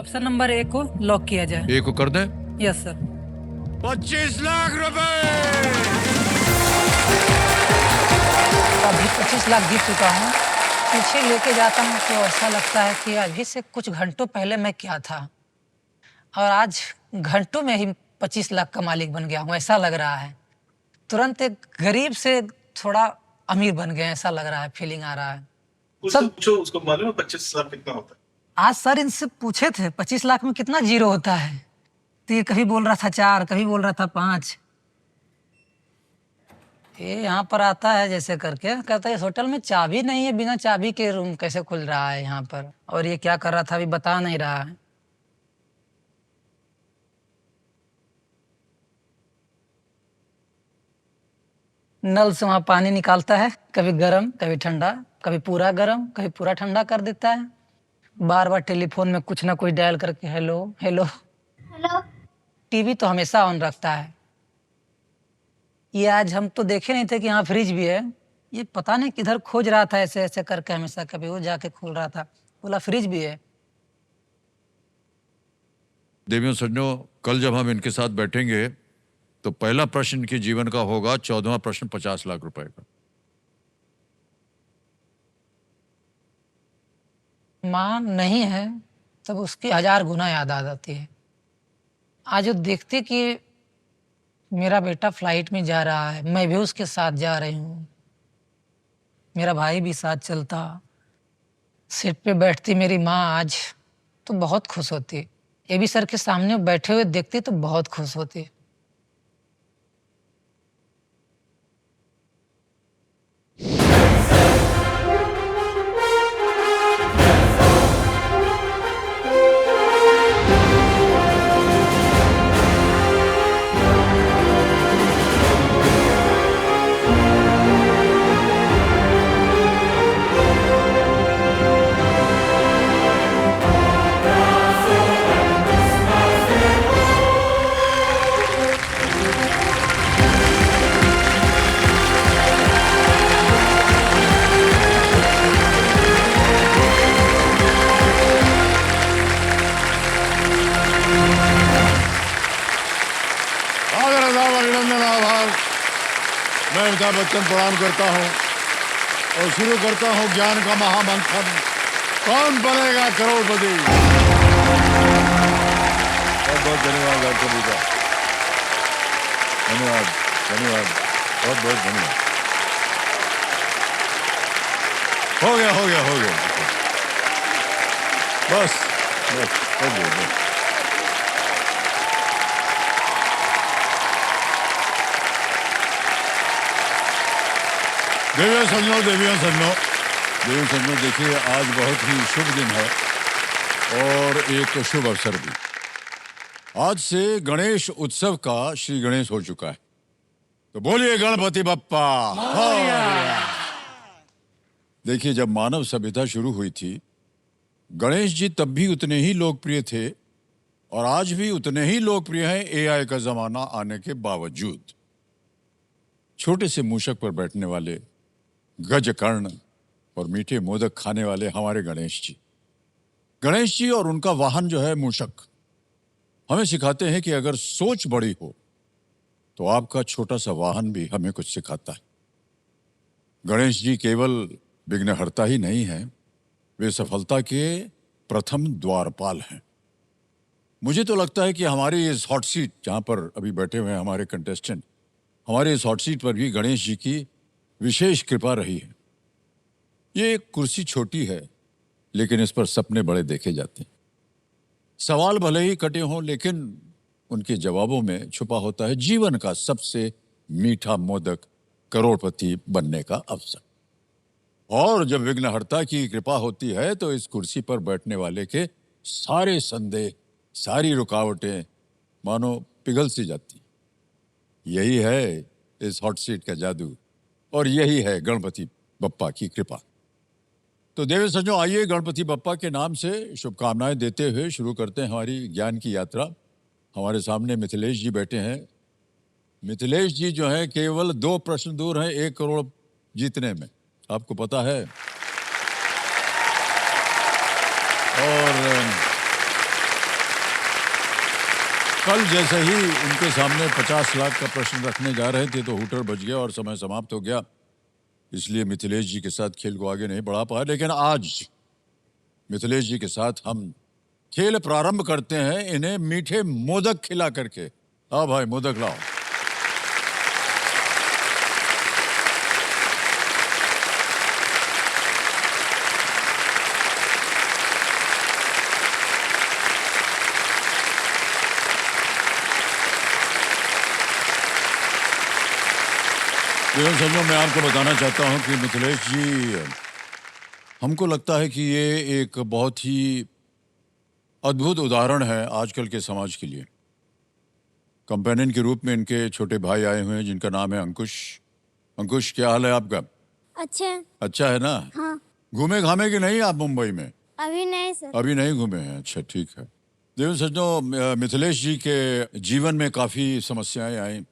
Option number 1 को lock किया जाए। ए को कर दें? Yes sir. 25 लाख रुपए। अभी 25 लाख जीत चुका हूँ। पीछे लेके जाता हूँ तो ऐसा लगता है कि अभी से कुछ घंटों पहले मैं क्या था और आज घंटों में ही 25 लाख का मालिक बन गया हूँ, ऐसा लग रहा है। तुरंत एक गरीब से थोड़ा अमीर बन गए, ऐसा लग रहा है, फीलिंग आ रहा है। उससे पूछो, उसको मालूम है 25 लाख कितना होता है? आज सर इनसे पूछे थे 25 लाख में कितना जीरो होता है, तो ये कभी बोल रहा था 4, कभी बोल रहा था 5। ये यहाँ पर आता है जैसे करके, कहता है इस होटल में चाबी नहीं है, बिना चाबी के रूम कैसे खुल रहा है यहाँ पर, और ये क्या कर रहा था अभी बता नहीं रहा है। नल से वहाँ पानी निकालता है, कभी गर्म कभी ठंडा, कभी पूरा गर्म कभी पूरा ठंडा कर देता है। बार बार टेलीफोन में कुछ ना कुछ डायल करके हेलो हेलो हेलो। टीवी तो हमेशा ऑन रखता है। ये आज हम तो देखे नहीं थे कि यहाँ फ्रिज भी है, ये पता नहीं किधर खोज रहा था ऐसे ऐसे करके, हमेशा कभी वो जाके खोल रहा था, बोला फ्रिज भी है। देवियों सज्जनों, कल जब हम इनके साथ बैठेंगे तो पहला प्रश्न इनके जीवन का होगा 14वां प्रश्न 50 लाख रुपए का। माँ नहीं है तब उसकी 1000 गुना याद आ जाती है। आज वो देखते कि मेरा बेटा फ्लाइट में जा रहा है, मैं भी उसके साथ जा रही हूँ, मेरा भाई भी साथ चलता, सीट पे बैठती मेरी माँ आज, तो बहुत खुश होती। ये भी सर के सामने बैठे हुए देखती तो बहुत खुश होती। मैं अमिताभ बच्चन प्रणाम करता हूं और शुरू करता हूं ज्ञान का महामंथन। कौन बनेगा करोड़पति? बहुत बहुत धन्यवाद आप सभी का, धन्यवाद धन्यवाद, बहुत बहुत धन्यवाद। हो गया हो गया हो गया, बस बस हो गया बस। देवियों सज्जनों देवियों सज्जनों देवियों सज्जनों, देखिए आज बहुत ही शुभ दिन है और एक शुभ अवसर भी। आज से गणेश उत्सव का श्री गणेश हो चुका है, तो बोलिए गणपति बप्पा। देखिए, जब मानव सभ्यता शुरू हुई थी, गणेश जी तब भी उतने ही लोकप्रिय थे और आज भी उतने ही लोकप्रिय हैं एआई का जमाना आने के बावजूद। छोटे से मूषक पर बैठने वाले, गज कर्ण और मीठे मोदक खाने वाले हमारे गणेश जी और उनका वाहन जो है मूषक, हमें सिखाते हैं कि अगर सोच बड़ी हो तो आपका छोटा सा वाहन भी हमें कुछ सिखाता है। गणेश जी केवल विघ्नहर्ता ही नहीं है, वे सफलता के प्रथम द्वारपाल हैं। मुझे तो लगता है कि हमारी इस हॉट सीट जहां पर अभी बैठे हुए हैं हमारे कंटेस्टेंट, हमारे इस हॉट सीट पर भी गणेश जी की विशेष कृपा रही है। ये कुर्सी छोटी है लेकिन इस पर सपने बड़े देखे जाते हैं। सवाल भले ही कटे हों लेकिन उनके जवाबों में छुपा होता है जीवन का सबसे मीठा मोदक, करोड़पति बनने का अवसर। और जब विघ्नहर्ता की कृपा होती है तो इस कुर्सी पर बैठने वाले के सारे संदेह, सारी रुकावटें मानो पिघल सी जाती। यही है इस हॉट सीट का जादू और यही है गणपति बप्पा की कृपा। तो देवी सज्जनों, आइए गणपति बप्पा के नाम से शुभकामनाएं देते हुए शुरू करते हैं हमारी ज्ञान की यात्रा। हमारे सामने मिथिलेश जी बैठे हैं। मिथिलेश जी जो हैं केवल 2 प्रश्न दूर हैं 1 करोड़ जीतने में, आपको पता है। और कल जैसे ही उनके सामने 50 लाख का प्रश्न रखने जा रहे थे तो हूटर बज गया और समय समाप्त हो गया। इसलिए मिथिलेश जी के साथ खेल को आगे नहीं बढ़ा पाए। लेकिन आज मिथिलेश जी के साथ हम खेल प्रारंभ करते हैं इन्हें मीठे मोदक खिला करके। आओ भाई, मोदक लाओ। समझो, मैं आपको बताना चाहता हूं कि मिथिलेश जी, हमको लगता है कि ये एक बहुत ही अद्भुत उदाहरण है आजकल के समाज के लिए। कंपेनियन के रूप में इनके छोटे भाई आए हुए हैं जिनका नाम है अंकुश। अंकुश, क्या हाल है आपका? अच्छा। अच्छा है ना? हाँ। घूमे घामे कि नहीं आप मुंबई में? अभी नहीं सर। अभी नहीं घूमे हैं, अच्छा ठीक है। देखो सज्जनों, मिथिलेश जी के जीवन में काफी समस्याएं आई।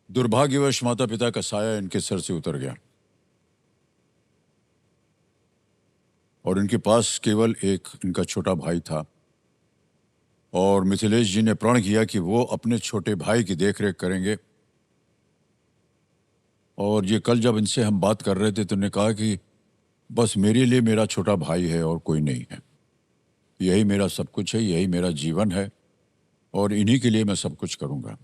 दुर्भाग्यवश माता पिता का साया इनके सर से उतर गया और इनके पास केवल एक इनका छोटा भाई था। और मिथिलेश जी ने प्रण किया कि वो अपने छोटे भाई की देखरेख करेंगे। और ये कल जब इनसे हम बात कर रहे थे तो उन्होंने कहा कि बस मेरे लिए मेरा छोटा भाई है और कोई नहीं है। यही मेरा सब कुछ है, यही मेरा जीवन है और इन्हीं के लिए मैं सब कुछ करूंगा।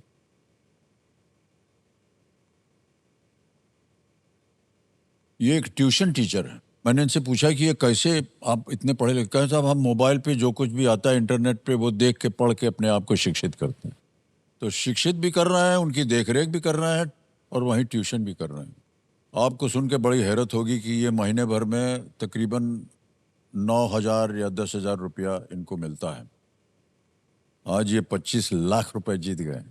ये एक ट्यूशन टीचर है। मैंने इनसे पूछा कि ये कैसे आप इतने पढ़े लिखे? कहा साहब, हम मोबाइल पे जो कुछ भी आता है इंटरनेट पे वो देख के पढ़ के अपने आप को शिक्षित करते हैं। तो शिक्षित भी कर रहा है, उनकी देखरेख भी कर रहा है और वहीं ट्यूशन भी कर रहे हैं। आपको सुन के बड़ी हैरत होगी कि ये महीने भर में तकरीबन 9,000 या 10,000 रुपया इनको मिलता है। आज ये 25 लाख रुपए जीत गए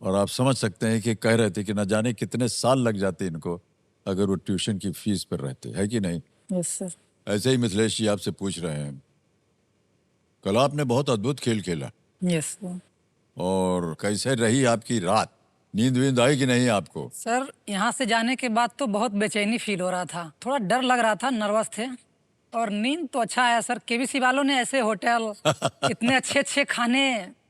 और आप समझ सकते हैं कि कह रहे थे कि न जाने कितने साल लग जाते इनको अगर वो ट्यूशन की फीस पर रहते, है कि नहीं? Yes sir. ऐसे ही मिथिलेश जी आपसे पूछ रहे हैं, कल आपने बहुत अद्भुत खेल खेला। Yes sir. और कैसे रही आपकी रात? नींद वींद आई कि नहीं आपको? सर, यहाँ से जाने के बाद तो बहुत बेचैनी फील हो रहा था, थोड़ा डर लग रहा था, नर्वस थे। और नींद तो अच्छा आया सर। केबीसी वालों ने ऐसे होटल, इतने अच्छे अच्छे खाने,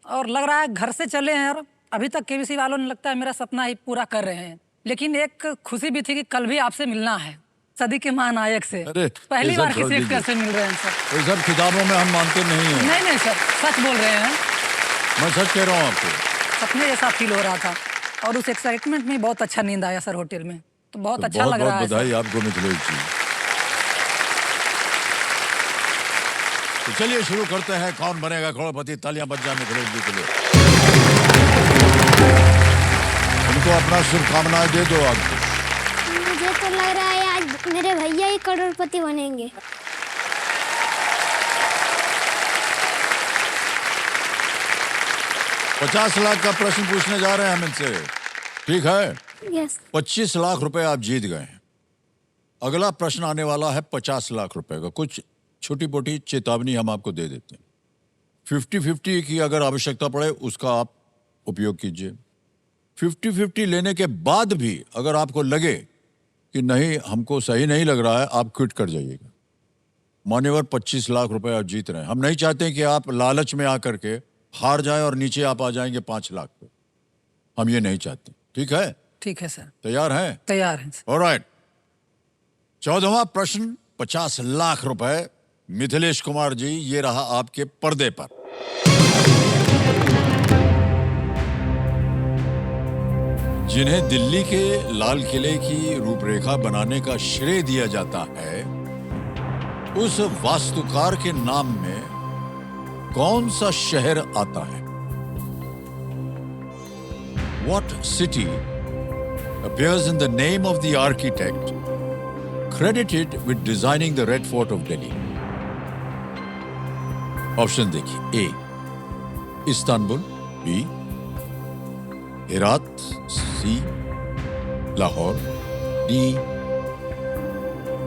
और लग रहा है घर से चले हैं। और अभी तक केबीसी वालों ने लगता है मेरा सपना ही पूरा कर रहे हैं। लेकिन एक खुशी भी थी कि कल भी आपसे मिलना है, सदी के महानायक से। अरे, पहली ये सब बार छोड़ किसी दीजिए। एक्टर से मिल रहे हैं सर। ये सब किताबों में हम मानते नहीं हैं। नहीं नहीं सर, सच बोल रहे हैं। मैं सच कह रहा हूँ आपको। सपने जैसा फील हो रहा था और उस एक्साइटमेंट में बहुत अच्छा नींद आया सर होटल में। तो बहुत तो अच्छा बहुत लग रहा बहुत है बधाई सर। आपको मिथिलेश जी। तो चलिए शुरू करते हैं, कौन बनेगा करोड़पति। तालियां बज जाए मिथिलेश जी के लिए। उनको अपना शुभकामनाएं दे दो आपको। मुझे तो लग रहा है आज मेरे भैया ही करोड़पति बनेंगे। $50 लाख का प्रश्न पूछने जा रहे हैं हम इनसे, ठीक है? यस। 25 लाख रुपए आप जीत गए हैं। अगला प्रश्न आने वाला है 50 लाख रुपए का। कुछ छोटी मोटी चेतावनी हम आपको दे देते हैं। 50-50 की अगर आवश्यकता पड़े उसका आप उपयोग कीजिए। 50-50 लेने के बाद भी अगर आपको लगे कि नहीं, हमको सही नहीं लग रहा है, आप क्विट कर जाइएगा। मान्यवर 25 लाख रुपए आप जीत रहे हैं। हम नहीं चाहते कि आप लालच में आकर के हार जाएं और नीचे आप आ जाएंगे 5 लाख पे। हम ये नहीं चाहते, ठीक है? ठीक है सर। तैयार हैं? तैयार हैं सर। ऑलराइट। 14वां प्रश्न, 50 लाख रुपए। मिथिलेश कुमार जी, ये रहा आपके पर्दे पर। जिन्हें दिल्ली के लाल किले की रूपरेखा बनाने का श्रेय दिया जाता है, उस वास्तुकार के नाम में कौन सा शहर आता है? What city appears in the name of the architect credited with designing the Red Fort of Delhi? Option देखिए। ए इस्तांबुल, बी हेरात, सी Lahore, D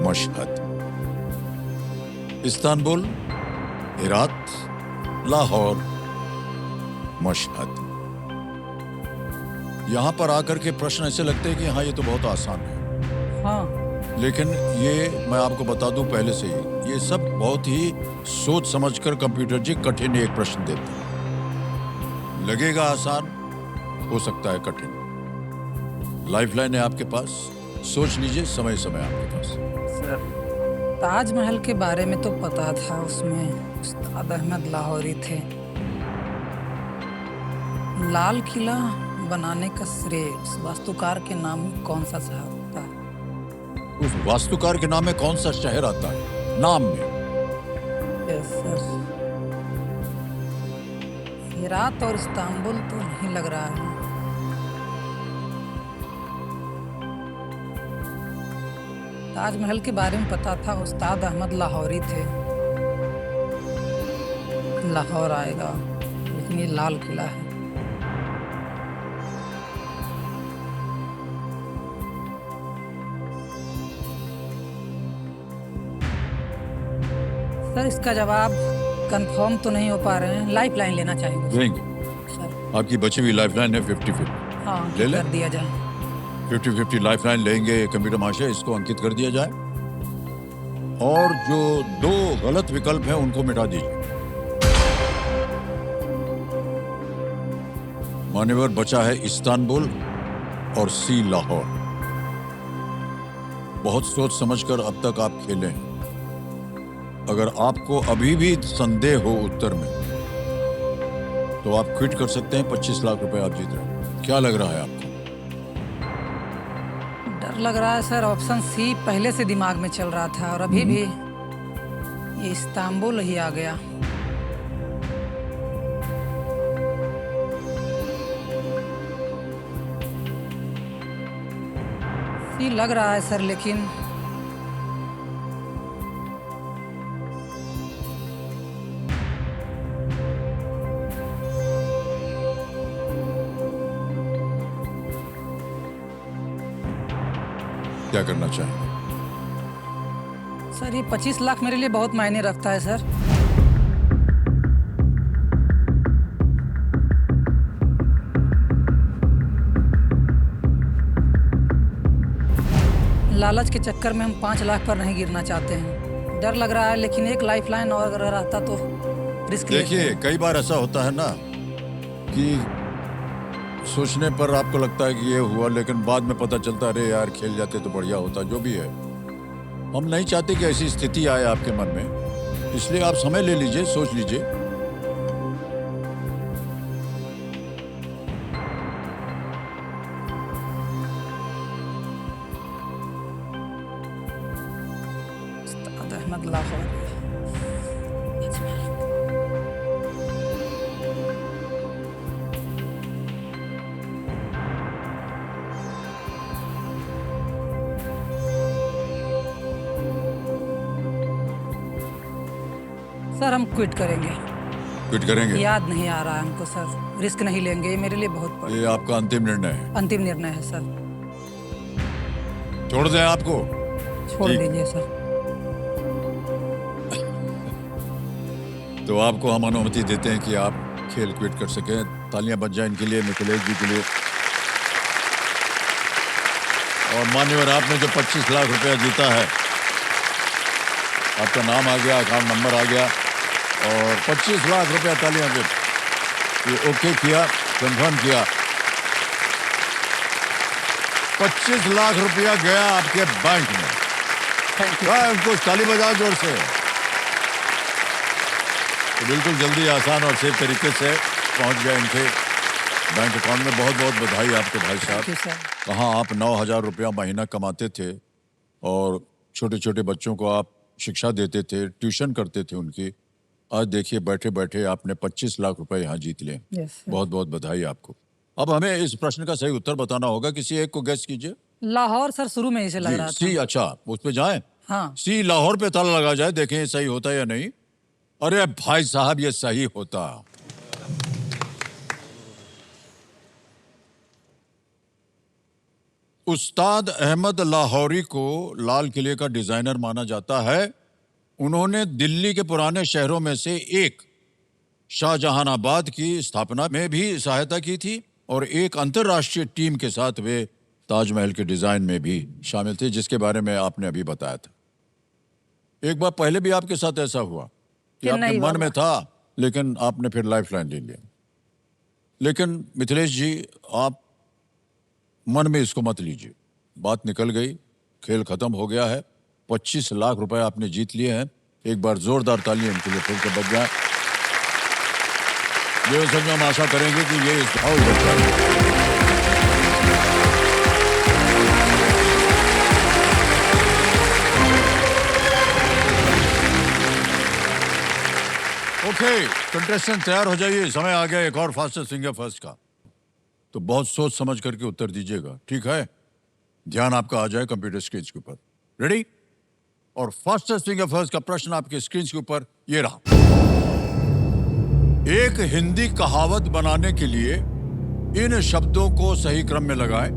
Mashhad. Istanbul, Herat, Lahore, Mashhad. यहां पर आकर के प्रश्न ऐसे लगते हैं कि हाँ, ये तो बहुत आसान है। हाँ। लेकिन ये मैं आपको बता दूं पहले से ही, ये सब बहुत ही सोच समझकर कंप्यूटर जी कठिन एक प्रश्न देते हैं। लगेगा आसान, हो सकता है कठिन। लाइफलाइन है आपके पास, सोच लीजिए, समय समय आपके पास। सर, ताजमहल के बारे में तो पता था, उसमें उस्ताद अहमद लाहौरी थे। लाल किला बनाने का श्रेय उस वास्तुकार के नाम में कौन सा शहर होता है? उस वास्तुकार के नाम में कौन सा शहर आता है? नाम में यस सर, हेरात और इस्तांबुल तो नहीं लग रहा है। ताजमहल के बारे में पता था, उस्ताद अहमद लाहौरी थे, लाहौर आएगा, लेकिन ये लाल किला है। सर, इसका जवाब कंफर्म तो नहीं हो पा रहे हैं, लाइफ लाइन लेना चाहेंगे देंगे। सर। आपकी बची हुई लाइफलाइन है 50-50। हाँ, ले ले। कर दिया जाए। 50-50 लाइफलाइन लेंगे कंप्यूटर मास्टर, इसको अंकित कर दिया जाए और जो 2 गलत विकल्प हैं उनको मिटा दीजिए। मान्यवर, बचा है इस्तांबुल और सी लाहौर। बहुत सोच समझकर अब तक आप खेले हैं। अगर आपको अभी भी संदेह हो उत्तर में तो आप क्विट कर सकते हैं। 25 लाख रुपए आप जीत रहे हैं। क्या लग रहा है आपको? डर लग रहा है सर, ऑप्शन सी पहले से दिमाग में चल रहा था और अभी भी ये इस्तांबुल ही आ गया। सी लग रहा है सर, लेकिन क्या करना चाहेंगे? सर, ये 25 लाख मेरे लिए बहुत मायने रखता है सर। लालच के चक्कर में हम 5 लाख पर नहीं गिरना चाहते हैं। डर लग रहा है, लेकिन एक लाइफलाइन और अगर रहता तो रिस्क देखिए, कई बार ऐसा होता है ना कि सोचने पर आपको लगता है कि ये हुआ, लेकिन बाद में पता चलता है अरे यार खेल जाते तो बढ़िया होता। जो भी है, हम नहीं चाहते कि ऐसी स्थिति आए आपके मन में, इसलिए आप समय ले लीजिए, सोच लीजिए। उस्ताद अहमद लाहौरी। सर, हम क्विट करेंगे। क्विट करेंगे? याद नहीं आ रहा है हमको सर, रिस्क नहीं लेंगे, ये मेरे लिए बहुत बड़ा ये आपका अंतिम निर्णय है? अंतिम निर्णय है सर। छोड़ दें आपको? छोड़ ठीक। दीजिए सर। तो आपको हम अनुमति देते हैं कि आप खेल क्विट कर सकें। तालियां बज जाए इनके लिए, मिथिलेश जी के लिए। और मान्यवर, आपने जो 25 लाख रुपया जीता है, आपका नाम आ गया, अकाउंट नंबर आ गया और 25 लाख रुपया, तालियां दे। ये ओके किया, कंफर्म किया। 25 लाख रुपया गया आपके बैंक में। Thank you. उनको ताली बजाओ जोर से। तो बिल्कुल जल्दी, आसान और सेफ तरीके से पहुंच गए इनके बैंक अकाउंट में। बहुत बहुत बधाई आपके भाई साहब। Thank you sir. कहाँ आप 9,000 रुपया महीना कमाते थे और छोटे छोटे बच्चों को आप शिक्षा देते थे, ट्यूशन करते थे उनकी। आज देखिए, बैठे बैठे आपने 25 लाख रुपए यहाँ जीत लिए। Yes sir. बहुत बहुत बधाई आपको। अब हमें इस प्रश्न का सही उत्तर बताना होगा। किसी एक को गैस कीजिए। लाहौर सर, शुरू में इसे लग जी, रहा सी। था। अच्छा, उस पे जाएं। हाँ। सी लाहौर पे ताला लगा जाए, देखें ये सही होता है या नहीं। अरे भाई साहब, ये सही होता। उस्ताद अहमद लाहौरी को लाल किले का डिजाइनर माना जाता है। उन्होंने दिल्ली के पुराने शहरों में से एक शाहजहानाबाद की स्थापना में भी सहायता की थी और एक अंतर्राष्ट्रीय टीम के साथ वे ताजमहल के डिजाइन में भी शामिल थे, जिसके बारे में आपने अभी बताया था। एक बार पहले भी आपके साथ ऐसा हुआ कि आपके नहीं मन में बाबा। था, लेकिन आपने फिर लाइफलाइन ले लिया। लेकिन मिथिलेश जी, आप मन में इसको मत लीजिए, बात निकल गई, खेल खत्म हो गया है। 25 लाख रुपए आपने जीत लिए हैं। एक बार जोरदार तालियां इनके लिए फिर से बज जाए। ये सब हम आशा करेंगे कि ये इस भाव ओके, कंटेस्टेंट तैयार हो जाइए, समय आ गया एक और फास्टेस्ट फिंगर फर्स्ट का। तो बहुत सोच समझ करके उत्तर दीजिएगा, ठीक है? ध्यान आपका आ जाए कंप्यूटर स्क्रीन के ऊपर। रेडी? और फास्टेस्ट फिंगर फर्स्ट का प्रश्न आपके स्क्रीन के ऊपर ये रहा। एक हिंदी कहावत बनाने के लिए इन शब्दों को सही क्रम में लगाएं।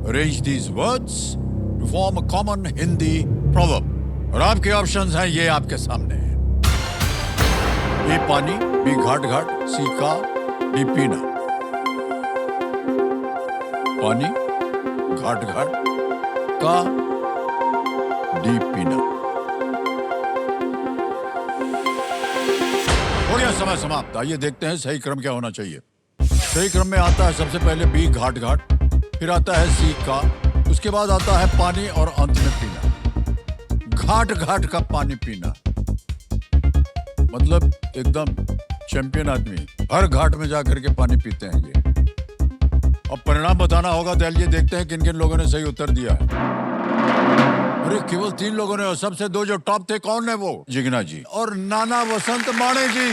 Arrange these words to form a common Hindi proverb. और आपके ऑप्शंस हैं ये आपके सामने हैं। ए पानी, बी घाट घाट, सी का, डी पीना। पानी, घाट घाट, का, डी पीना। हो गया समय समाप्त। आइए देखते हैं सही क्रम क्या होना चाहिए। सही क्रम में आता है सबसे पहले बी घाट घाट, फिर आता है सी का, उसके बाद आता है पानी और अंत में पीना। घाट घाट का पानी पीना मतलब एकदम चैंपियन आदमी, हर घाट में जाकर के पानी पीते हैं ये। अब परिणाम बताना होगा, तो आइए देखते हैं किन किन लोगों ने सही उत्तर दिया है। अरे केवल 3 लोगों ने, और सबसे 2 जो टॉप थे, कौन है वो? जिग्ना जी और नाना वसंत माणे जी।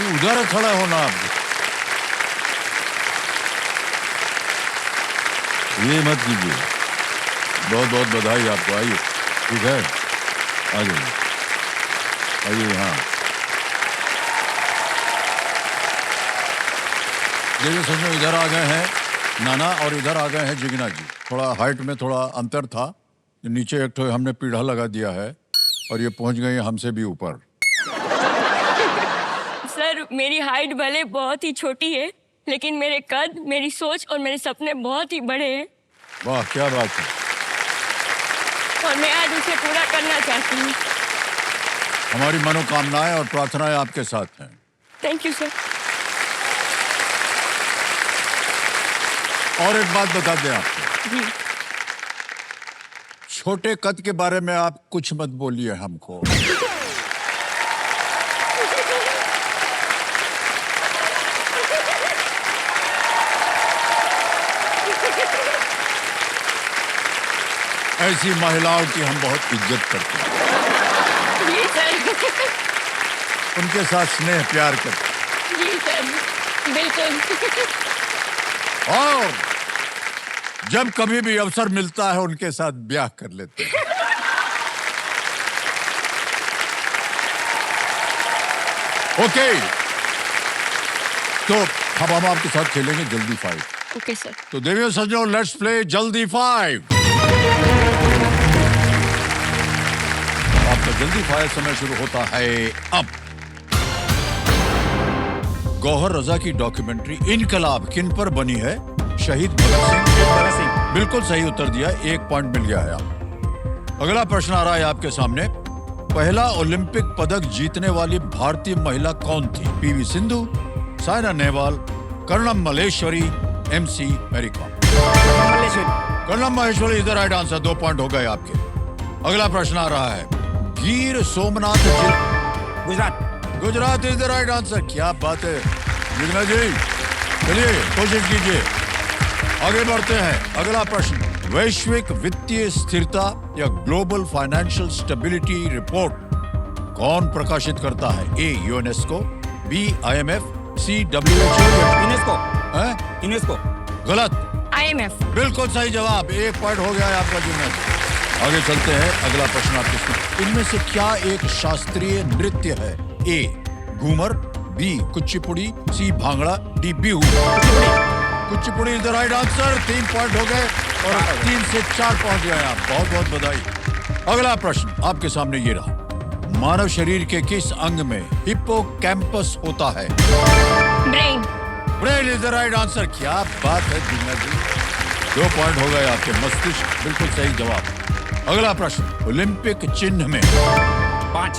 उधर खड़ा होना आप, ये मत कीजिए। बहुत बहुत बधाई आपको। आइए, ठीक है, आ जाइए, आइए। हाँ, देखिए समझो, इधर आ गए हैं नाना और इधर आ गए हैं जिग्ना जी। थोड़ा हाइट में थोड़ा अंतर था, नीचे एक तो हमने पीढ़ा लगा दिया है और ये पहुंच गए हमसे भी ऊपर। सर, मेरी हाइट भले बहुत ही छोटी है, लेकिन मेरे कद, मेरी सोच और मेरे सपने बहुत ही बड़े हैं। वाह, क्या बात है। और मैं आज उसे पूरा करना चाहती हूँ। हमारी मनोकामनाएं और प्रार्थनाएं आपके साथ हैं। Thank you sir. और एक बात बता दें आपको, जी। छोटे कद के बारे में आप कुछ मत बोलिए हमको। ऐसी महिलाओं की हम बहुत इज्जत करते हैं। जी सर। उनके साथ स्नेह प्यार करते हैं। जी सर, बिल्कुल। और जब कभी भी अवसर मिलता है उनके साथ ब्याह कर लेते हैं। ओके, तो अब हम आपके साथ खेलेंगे जल्दी 5। Okay sir. तो देवियों सज्जनों, लेट्स प्ले जल्दी 5। आपका जल्दी 5 समय शुरू होता है अब। गौहर रजा की डॉक्यूमेंट्री इनकलाब किन पर बनी है? शहीद भगत सिंह। बिल्कुल सही उत्तर दिया, 1 पॉइंट मिल गया है आप। अगला प्रश्न आ रहा है आपके सामने। पहला ओलंपिक पदक जीतने वाली भारतीय महिला कौन थी? PV Sindhu, Saina Nehwal, Karnam Malleswari, MC Mary Kom. Karnam Malleswari is the right answer. 2 point हो गए आपके। अगला प्रश्न आ रहा है। Gir Somnath Gujarat is the right answer. क्या बात है जिग्ना जी, चलिए कोशिश कीजिए, आगे बढ़ते हैं। अगला प्रश्न। वैश्विक वित्तीय स्थिरता या ग्लोबल फाइनेंशियल स्टेबिलिटी रिपोर्ट कौन प्रकाशित करता है? A UNESCO, B IMF, C WHO। UNESCO गलत। IMF। बिल्कुल सही जवाब। 1 पॉइंट हो गया है आपका जिग्ना जी। आगे चलते हैं। अगला प्रश्न आपके सामने। इनमें से क्या एक शास्त्रीय नृत्य है? A Ghoomar, B Kuchipudi, C bhangra, D Bihu. Kuchipudi is the right answer. 3 point हो गए और 3 से 4 पहुंच गए आप। बहुत बहुत बधाई। अगला प्रश्न आपके सामने ये रहा। मानव शरीर के किस अंग में हिप्पोकैम्पस होता है? Brain. Brain is the right answer. क्या बात है दीना जी, 2 पॉइंट हो गए आपके। मस्तिष्क बिल्कुल सही जवाब। अगला प्रश्न, ओलंपिक चिन्ह में 5।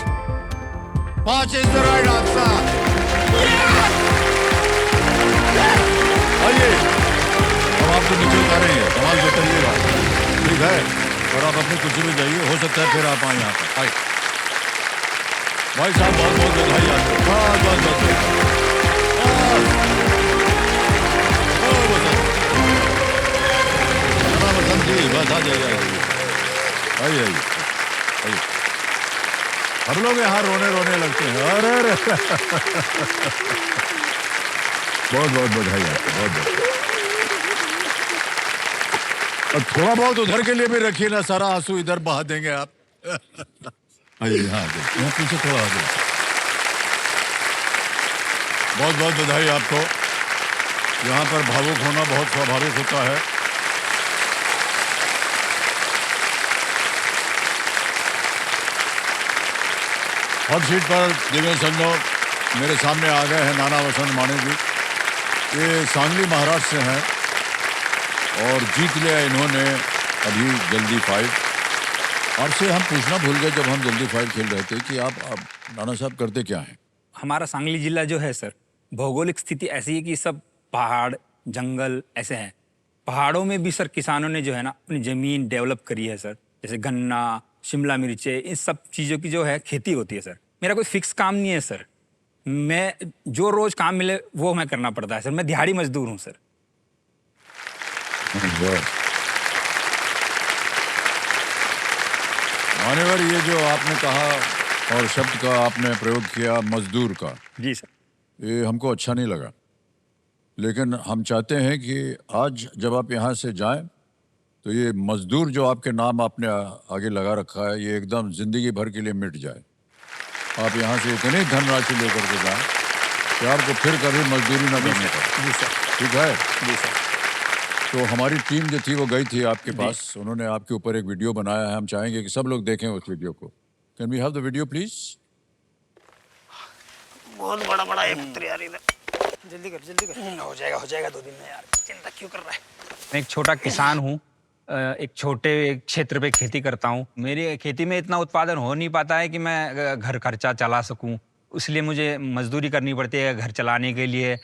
5 इज द राइट आंसर। आइए, अब आपको नीचे उतारेंगे, कमाल से करिएगा, ठीक है? और आप अपनी कुर्सी में जाइए, हो सकता है फिर आप आए यहाँ पर। आइए भाई साहब, बहुत बहुत बधाई आपको। बहुत बहुत बधाई। बसंत जी, बस आ जाइए, आइए आइए आइए। हम लोग यहाँ रोने रोने लगते हैं। अरे अरे बहुत बहुत बधाई आपको, बहुत बहुत। और थोड़ा बहुत उधर के लिए भी रखिए ना, सारा आंसू इधर बहा देंगे आप। आइए यहाँ आ जाइए, यहाँ पीछे थोड़ा आ जाइए। बहुत बहुत बधाई आपको। यहाँ पर भावुक होना बहुत स्वाभाविक होता है। हॉट सीट पर दिव्य संजो मेरे सामने आ गए हैं नाना वसंत माने जी। ये सांगली महाराष्ट्र से हैं और जीत लिया इन्होंने अभी जल्दी 5। आपसे हम पूछना भूल गए जब हम जल्दी 5 खेल रहे थे कि आप नाना साहब करते क्या हैं? हमारा सांगली जिला जो है सर, भौगोलिक स्थिति ऐसी है कि सब पहाड़ जंगल ऐसे हैं। पहाड़ों में भी सर किसानों ने जो है ना अपनी ज़मीन डेवलप करी है सर, जैसे गन्ना, शिमला मिर्चे, इन सब चीज़ों की जो है खेती होती है सर। मेरा कोई फिक्स काम नहीं है सर, मैं जो रोज़ काम मिले वो मैं करना पड़ता है सर। मैं दिहाड़ी मजदूर हूँ सर। मान्यवर, ये जो आपने कहा और शब्द का आपने प्रयोग किया मजदूर का, जी सर। ये हमको अच्छा नहीं लगा। लेकिन हम चाहते हैं कि आज जब आप यहाँ से जाएं तो ये मजदूर जो आपके नाम आपने आगे लगा रखा है, ये एकदम जिंदगी भर के लिए मिट जाए। आप यहाँ से इतनी धनराशि लेकर के जाएं कि आपको फिर कभी मजदूरी न करनी पड़े। जी सर। ठीक है? जी सर। तो हमारी टीम जो थी वो गई थी आपके पास, उन्होंने आपके ऊपर एक वीडियो बनाया है। हम चाहेंगे कि सब लोग देखें उस वीडियो को। Can we have the video please? बहुत बड़ा बड़ा है पुत्र यार, इधर जल्दी कर हो जाएगा 2 दिन में यार, चिंता क्यों कर रहा है? मैं एक छोटा किसान हूँ, एक छोटे एक क्षेत्र पे खेती करता हूँ। मेरी खेती में इतना उत्पादन हो नहीं पाता है कि मैं घर खर्चा चला सकूँ, इसलिए मुझे मजदूरी करनी पड़ती है घर चलाने के लिए।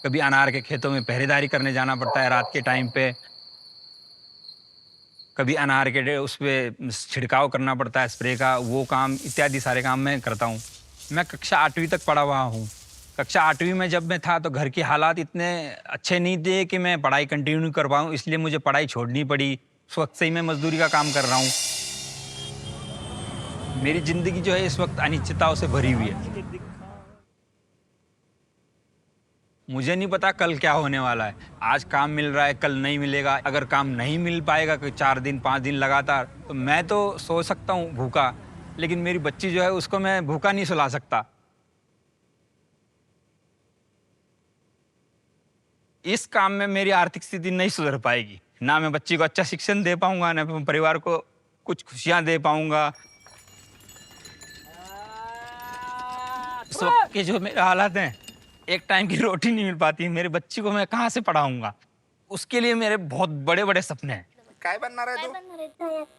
कभी अनार के खेतों में पहरेदारी करने जाना पड़ता है रात के टाइम पे, कभी अनार के उस पर छिड़काव करना पड़ता है स्प्रे का, वो काम इत्यादि सारे काम मैं करता हूँ। मैं कक्षा 8वीं तक पढ़ा हुआ हूँ। कक्षा 8वीं में जब मैं था तो घर के हालात इतने अच्छे नहीं थे कि मैं पढ़ाई कंटिन्यू कर पाऊँ, इसलिए मुझे पढ़ाई छोड़नी पड़ी। उस वक्त से ही मैं मजदूरी का काम कर रहा हूँ। मेरी ज़िंदगी जो है इस वक्त अनिश्चितताओं से भरी हुई है। मुझे नहीं पता कल क्या होने वाला है। आज काम मिल रहा है, कल नहीं मिलेगा। अगर काम नहीं मिल पाएगा कोई 4 दिन 5 दिन लगातार, तो मैं तो सो सकता हूँ भूखा, लेकिन मेरी बच्ची जो है उसको मैं भूखा नहीं सुला सकता। इस काम में मेरी आर्थिक स्थिति नहीं सुधर पाएगी। ना मैं बच्ची को अच्छा शिक्षण दे पाऊंगा, ना मैं परिवार को कुछ खुशियां दे पाऊंगा। इस वक्त के जो मेरे हालात हैं, एक टाइम की रोटी नहीं मिल पाती है, मेरे बच्ची को मैं कहाँ से पढ़ाऊंगा? उसके लिए मेरे बहुत बड़े बड़े सपने हैं। काय बनना रहा है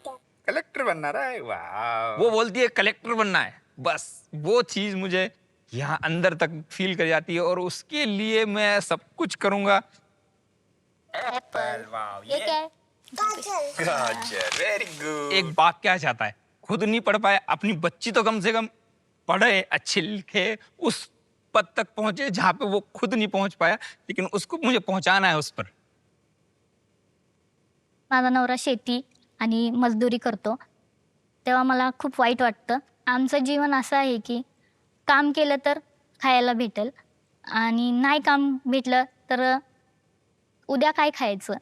तू? कलेक्टर बनना रहा है? वाह। वो बोलती है कलेक्टर बनना है, बस वो चीज मुझे यहाँ अंदर तक फील कर जाती है और उसके लिए मैं सब कुछ करूंगा। ये क्या है? गाजर, वेरी गुड। एक बाप क्या चाहता है? खुद नहीं पढ़ पाए, अपनी बच्ची तो कम से कम पढ़े, अच्छे लिखे, उस पद तक पहुंचे जहां पे वो खुद नहीं पहुंच पाया, लेकिन उसको मुझे पहुंचाना है उस पर। माझा नवरा शेती आणि मजदुरी करतो, तेव्हा मला खूप वाईट वाटतं. आमचं जीवन असं आहे की काम केलं तर खायला भेटेल आणि नाही काम भेटलं तर उद्या काय खायचं?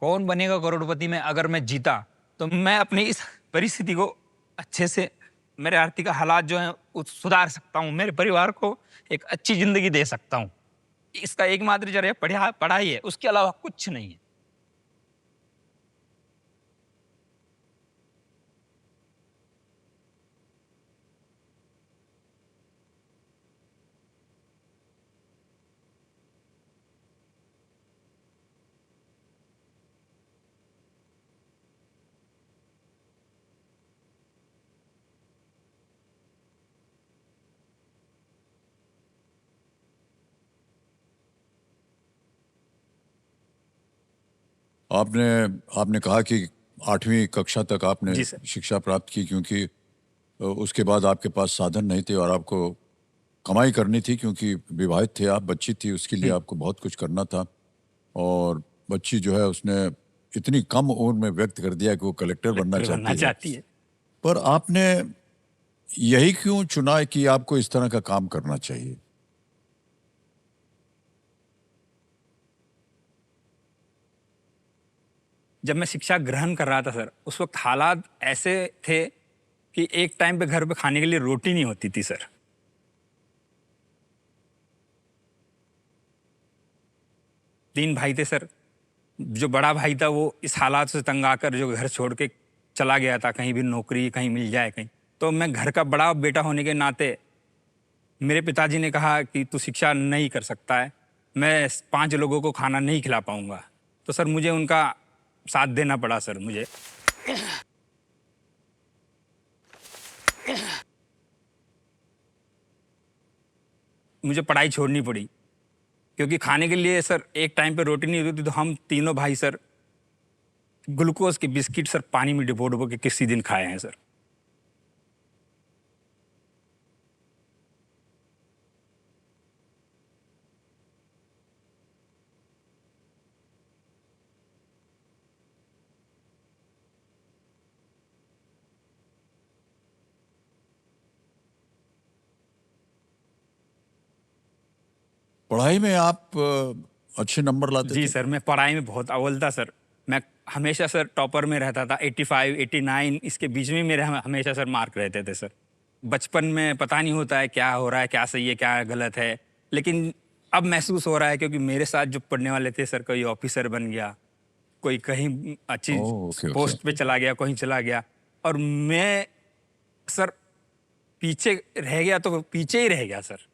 कौन बनेगा करोड़पति में अगर मैं जीता, तो मैं अपनी इस परिस्थिति को अच्छे से, मेरे आर्थिक हालात जो हैं सुधार सकता हूँ, मेरे परिवार को एक अच्छी जिंदगी दे सकता हूँ। इसका एकमात्र जरिया पढ़ाई है, उसके अलावा कुछ नहीं है। आपने आपने कहा कि 8वीं कक्षा तक आपने जी सर। शिक्षा प्राप्त की, क्योंकि उसके बाद आपके पास साधन नहीं थे और आपको कमाई करनी थी, क्योंकि विवाहित थे आप, बच्ची थी, उसके लिए आपको बहुत कुछ करना था। और बच्ची जो है उसने इतनी कम उम्र में व्यक्त कर दिया कि वो कलेक्टर बनना चाहती है। है। पर आपने यही क्यों चुना कि आपको इस तरह का काम करना चाहिए? जब मैं शिक्षा ग्रहण कर रहा था सर, उस वक्त हालात ऐसे थे कि एक टाइम पे घर पे खाने के लिए रोटी नहीं होती थी सर। तीन भाई थे सर। जो बड़ा भाई था वो इस हालात से तंग आकर जो घर छोड़ के चला गया था, कहीं भी नौकरी कहीं मिल जाए कहीं। तो मैं घर का बड़ा बेटा होने के नाते मेरे पिताजी ने कहा कि तू शिक्षा नहीं कर सकता है, मैं 5 लोगों को खाना नहीं खिला पाऊंगा। तो सर मुझे उनका साथ देना पड़ा सर। मुझे पढ़ाई छोड़नी पड़ी, क्योंकि खाने के लिए सर एक टाइम पे रोटी नहीं होती थी। तो हम तीनों भाई सर ग्लूकोज के बिस्किट सर पानी में डिबो डिबो के किसी दिन खाए हैं सर। पढ़ाई में आप अच्छे नंबर लाते जी थे? सर, मैं पढ़ाई में बहुत अव्वल था सर। मैं हमेशा सर टॉपर में रहता था। 85, 89 इसके बीच में मेरे हमेशा सर मार्क रहते थे सर। बचपन में पता नहीं होता है क्या हो रहा है, क्या सही है, क्या गलत है, लेकिन अब महसूस हो रहा है क्योंकि मेरे साथ जो पढ़ने वाले थे सर, कोई ऑफिसर बन गया, कोई कहीं अच्छी ओके। पोस्ट पे चला गया, कहीं चला गया, और मैं सर पीछे रह गया, तो पीछे ही रह गया सर।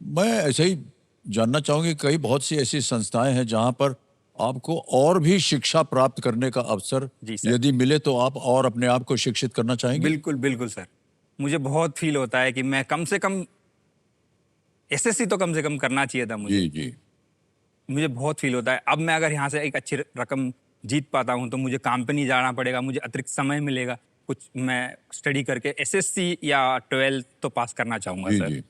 मैं ऐसे ही जानना चाहूंगी, कई बहुत सी ऐसी संस्थाएं हैं जहां पर आपको और भी शिक्षा प्राप्त करने का अवसर जी सर। यदि मिले तो आप और अपने आप को शिक्षित करना चाहेंगे? बिल्कुल बिल्कुल सर। मुझे बहुत फील होता है कि मैं कम से कम एसएससी तो कम से कम करना चाहिए था मुझे। जी जी। मुझे बहुत फील होता है। अब मैं अगर यहाँ से एक अच्छी रकम जीत पाता हूँ तो मुझे काम पे नहीं जाना पड़ेगा, मुझे अतिरिक्त समय मिलेगा, कुछ मैं स्टडी करके एसएससी या 12th तो पास करना चाहूँगा जी सर। जी।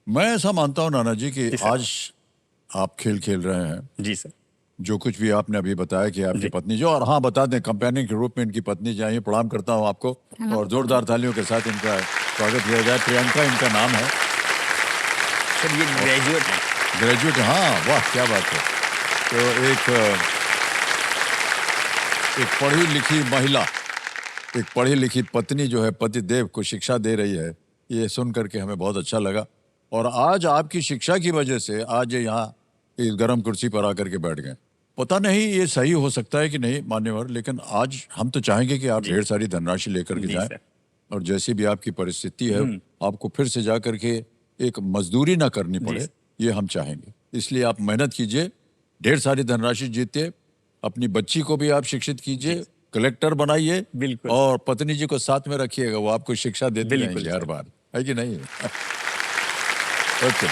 मैं ऐसा मानता हूं नाना जी कि जी सर। आज आप खेल खेल रहे हैं, जी सर। जो कुछ भी आपने अभी बताया कि आपकी जी। पत्नी जो, और हाँ बता दें कंपेनियन के रूप में इनकी पत्नी जो है, ये प्रणाम करता हूँ आपको, और जोरदार तालियों के साथ इनका स्वागत किया जाए। प्रियंका इनका नाम है। सर ये ग्रेजुएट है। ग्रेजुएट, हाँ वाह क्या बात है। तो एक पढ़ी लिखी महिला, एक पढ़ी लिखी पत्नी जो है पति देव को शिक्षा दे रही है, ये सुन करके हमें बहुत अच्छा लगा। और आज आपकी शिक्षा की वजह से आज यहाँ इस गर्म कुर्सी पर आकर के बैठ गए। पता नहीं ये सही हो सकता है कि नहीं मान्यवर, लेकिन आज हम तो चाहेंगे कि आप ढेर सारी धनराशि लेकर के जी जाएं, सर। और जैसी भी आपकी परिस्थिति है आपको फिर से जा करके एक मजदूरी ना करनी पड़े, ये हम चाहेंगे। इसलिए आप मेहनत कीजिए, ढेर सारी धनराशि जीतिए, अपनी बच्ची को भी आप शिक्षित कीजिए, कलेक्टर बनाइए, बिल्कुल। और पत्नी जी को साथ में रखिएगा, वो आपको शिक्षा देती बिल्कुल रहेंगी हर सर। बार, है कि नहीं? ओके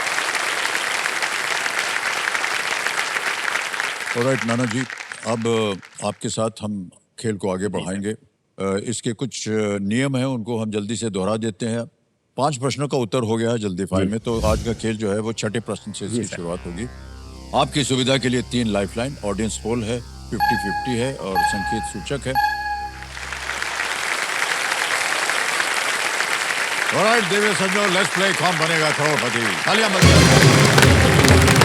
ऑलराइट नाना जी, अब आपके साथ हम खेल को आगे बढ़ाएंगे। इसके कुछ नियम हैं, उनको हम जल्दी से दोहरा देते हैं। 5 प्रश्नों का उत्तर हो गया है जल्दी फाइल में, तो आज का खेल जो है वो 6ठे प्रश्न से इसकी शुरुआत होगी। आपकी सुविधा के लिए 3 लाइफलाइन, ऑडियंस पोल है, 50-50 है और संकेत सूचक है। ऑलराइट देवे सज्जो, लेट्स प्ले कौन बनेगा करोड़पति। तालियां बजाइए।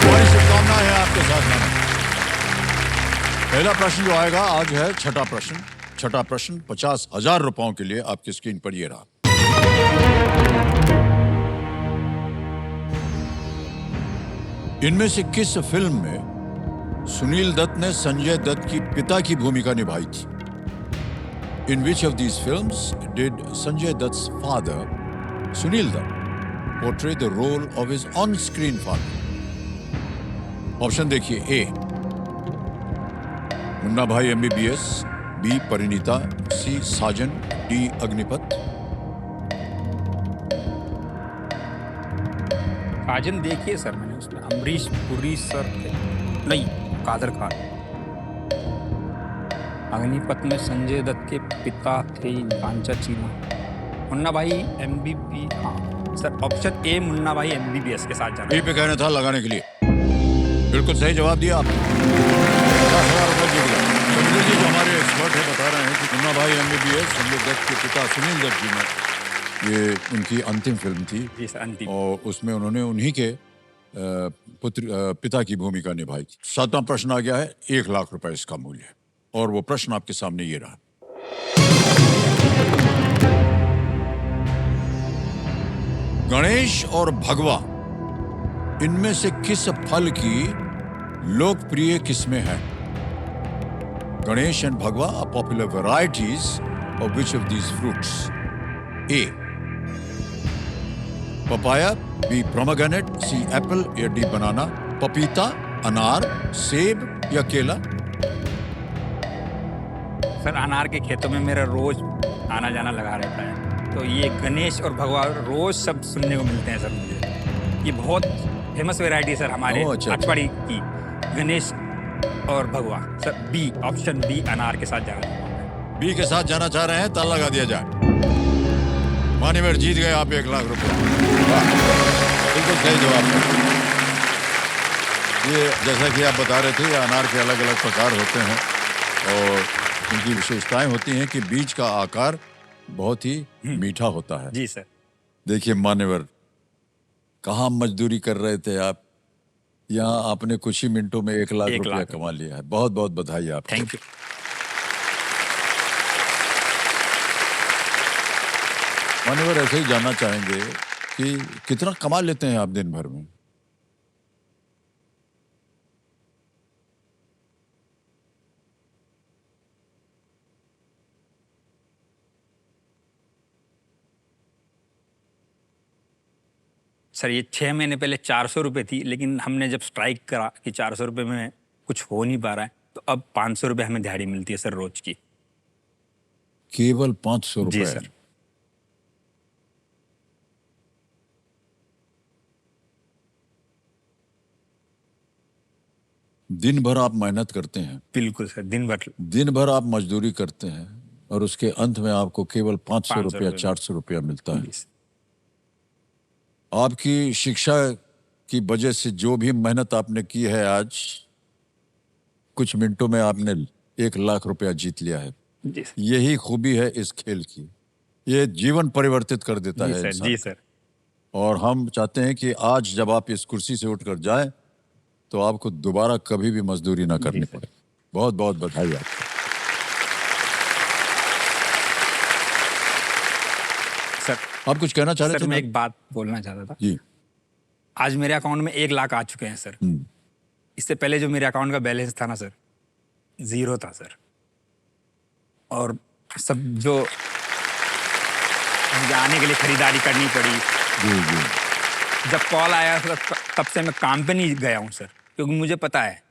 बड़ी शुभकामनाएं हैं आपके साथ नाना। पहला प्रश्न जो आएगा आज है छठा प्रश्न। छठा प्रश्न 50,000 रुपयों के लिए आपकी स्क्रीन पर ये रहा। इनमें से किस फिल्म में सुनील दत्त ने संजय दत्त की पिता की भूमिका निभाई थी? In which of these films did Sanjay दत्त's father Sunil Dutt portray the role of his on-screen father? Option देखिए, ए मुन्ना भाई MBBS, बी परिणीता, सी साजन, डी अग्निपथ। साजन देखिए सर मैंने उसमें अमरीश पुरी सर थे। नहीं, कादर खान। अग्निपथ में संजय दत्त के पिता थे कांचा चीमा। मुन्ना भाई MBB, हाँ सर, ऑप्शन ए मुन्ना भाई MBBS के साथ जाना। ए पे कहना था लगाने के लिए। बिल्कुल सही जवाब दिया आपने। 50,000 रुपए जीत गए। संजय जी जो हमारे एक्सपर्ट है बता रहे हैं कि मुन्ना भाई MBBS संजय दत्त के पिता सुनील दत्त जी ने, ये उनकी अंतिम फिल्म थी। जी सर, अंतिम। और उसमें उन्होंने उन्हीं के पिता की भूमिका निभाई थी। 7वां प्रश्न आ गया है, 1 लाख रुपए इसका मूल्य है। और वो प्रश्न आपके सामने ये रहा। गणेश और भगवा इनमें से किस फल की लोकप्रिय किस्में हैं? Ganesh and Bhagwa are popular varieties of which of these fruits? A papaya, B pomegranate, C apple या डी बनाना, पपीता, अनार, सेब या केला? सर अनार के खेतों में मेरा रोज आना जाना लगा रहता है, तो ये गणेश और भगवा रोज शब्द सुनने को मिलते हैं सर मुझे। ये बहुत फेमस वैरायटी है सर हमारे अच्छा। अटवाड़ी की, गणेश और भगवा। सर बी, ऑप्शन बी, अनार के साथ जाना। बी के साथ जाना चाह रहे हैं, ताला लगा दिया जाए। मान्यवर जीत गए आप 1 लाख रुपए। वाह, बिल्कुल सही जवाब है। ये जैसा कि आप बता रहे थे, ये अनार के अलग अलग प्रकार होते हैं और इनकी विशेषताएं होती हैं कि बीज का आकार बहुत ही मीठा होता है। जी सर। देखिए मान्यवर, कहाँ मजदूरी कर रहे थे आप, यहाँ आपने कुछ ही मिनटों में 1 लाख रुपया कमा लिया है। बहुत बहुत बधाई आपको। Thank you. मान्यवर, ऐसे ही जानना चाहेंगे कि कितना कमा लेते हैं आप दिन भर में? सर ये 6 महीने पहले 400 रुपये थी, लेकिन हमने जब स्ट्राइक करा कि 400 रुपये में कुछ हो नहीं पा रहा है, तो अब 500 रुपये हमें दिहाड़ी मिलती है सर रोज की। केवल 500 जी रुपए? सर। दिन भर आप मेहनत करते हैं? बिल्कुल सर, दिन भर आप मजदूरी करते हैं और उसके अंत में आपको केवल 500 रुपया, 400 रुपया मिलता है। आपकी शिक्षा की वजह से जो भी मेहनत आपने की है, आज कुछ मिनटों में आपने 1 लाख रुपया जीत लिया है। जी सर। यही खूबी है इस खेल की, ये जीवन परिवर्तित कर देता है सर। इंसान। जी सर। और हम चाहते हैं कि आज जब आप इस कुर्सी से उठकर जाएं तो आपको दोबारा कभी भी मजदूरी ना करनी पड़े। बहुत बहुत बधाई आपको। सर आप कुछ कहना चाह रहे थे? मैं एक बात बोलना चाहता था। जी। आज मेरे अकाउंट में 1 लाख आ चुके हैं सर। इससे पहले जो मेरे अकाउंट का बैलेंस था ना सर, 0 था सर। और सब जो मुझे आने के लिए खरीदारी करनी पड़ी। जी जी। जब कॉल आया तब से मैं काम पे नहीं गया हूँ सर, क्योंकि मुझे पता है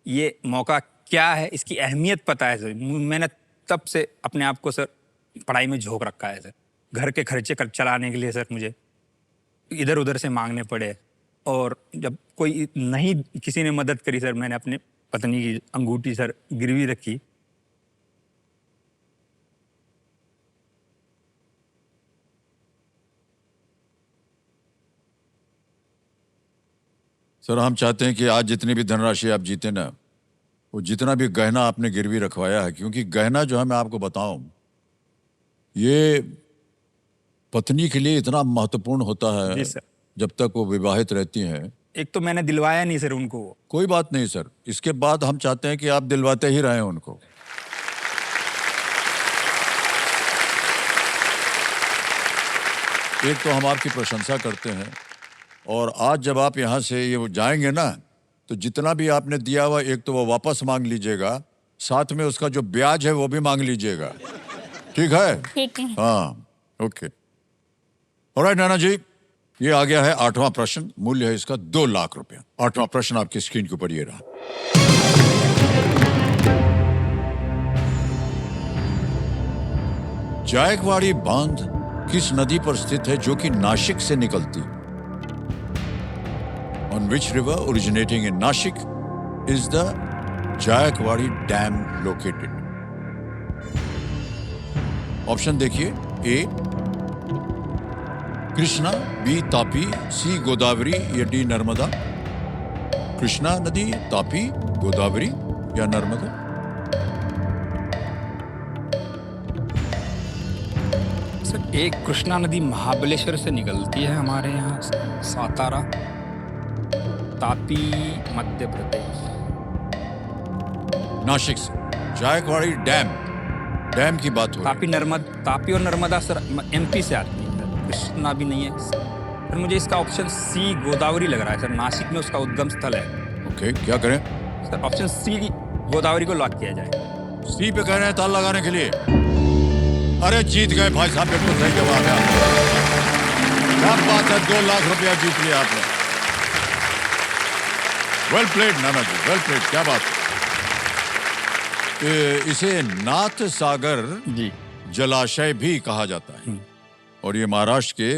ये मौका क्या है, इसकी अहमियत पता है सर। मैंने तब से अपने आप को सर पढ़ाई में झोंक रखा है सर। घर के खर्चे चलाने के लिए सर मुझे इधर उधर से मांगने पड़े, और जब कोई नहीं किसी ने मदद करी सर, मैंने अपने पत्नी की अंगूठी सर गिरवी रखी। सर हम चाहते हैं कि आज जितनी भी धनराशि आप जीते ना, वो जितना भी गहना आपने गिरवी रखवाया है, क्योंकि गहना जो है मैं आपको बताऊं, ये पत्नी के लिए इतना महत्वपूर्ण होता है। जी सर। जब तक वो विवाहित रहती हैं। एक तो मैंने दिलवाया नहीं सर उनको। कोई बात नहीं सर, इसके बाद हम चाहते हैं कि आप दिलवाते ही रहें उनको। एक तो हम आपकी प्रशंसा करते हैं, और आज जब आप यहाँ से ये जाएंगे ना, तो जितना भी आपने दिया हुआ एक तो वो वापस मांग लीजिएगा, साथ में उसका जो ब्याज है वो भी मांग लीजिएगा। ठीक है? ठीक है। हाँ, ओके। ऑलराइट नाना जी, ये आ गया है 8वां प्रश्न। मूल्य है इसका 2 लाख रुपया। 8वां प्रश्न आपकी स्क्रीन के ऊपर ये रहा। जायकवाड़ी बांध किस नदी पर स्थित है जो कि नासिक से निकलती? On which river originating in Nashik is the Jayakwadi Dam located? Option देखिए। ए कृष्णा, बी तापी, सी गोदावरी या डी नर्मदा। कृष्णा नदी, तापी, गोदावरी या नर्मदा? सर एक कृष्णा नदी महाबलेश्वर से निकलती है हमारे यहाँ सातारा, तापी मध्य प्रदेश। नासिक से जायकवाड़ी डैम की बात हो रही है। तापी और नर्मदा सर एमपी से आती है सर, कृष्णा भी नहीं है सर। मुझे इसका ऑप्शन सी गोदावरी लग रहा है सर, नासिक में उसका उद्गम स्थल है। ओके, क्या करें? सर ऑप्शन सी गोदावरी को लॉक किया जाए। सी पे कह रहे हैं ताल लगाने के लिए। अरे जीत गए भाई साहब, बिल्कुल सही जवाब है। क्या बात है, 2 लाख रुपया जीत लिया आपने। वेल प्लेड नाना जी, वेल प्लेड, क्या बात है। इसे नाथ सागर जी जलाशय भी कहा जाता है और ये महाराष्ट्र के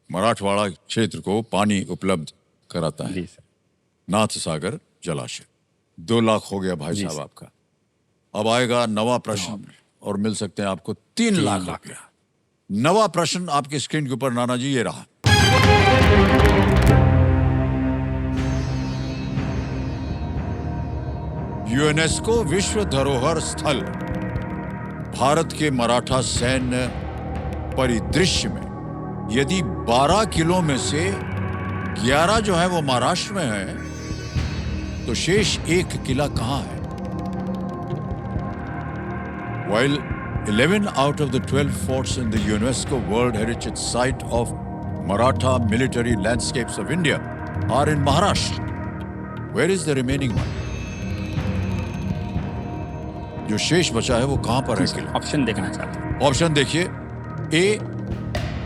मराठवाड़ा क्षेत्र को पानी उपलब्ध कराता है। जी सर। नाथ सागर जलाशय। 2 लाख हो गया भाई साहब आपका। अब आएगा नवा प्रश्न और मिल सकते हैं आपको 3 लाख रुपया। नवा प्रश्न आपकी स्क्रीन के ऊपर नाना जी ये रहा। यूनेस्को विश्व धरोहर स्थल भारत के मराठा सैन्य परिदृश्य में यदि 12 किलो में से 11 जो है वो महाराष्ट्र में है, तो शेष 1 किला कहां है? While 11 out of the 12 forts in the UNESCO World Heritage Site of Maratha Military Landscapes of India are in Maharashtra, where is the remaining one? जो शेष बचा है वो कहां पर है किला? ऑप्शन देखना चाहता हूँ। ऑप्शन देखिए। ए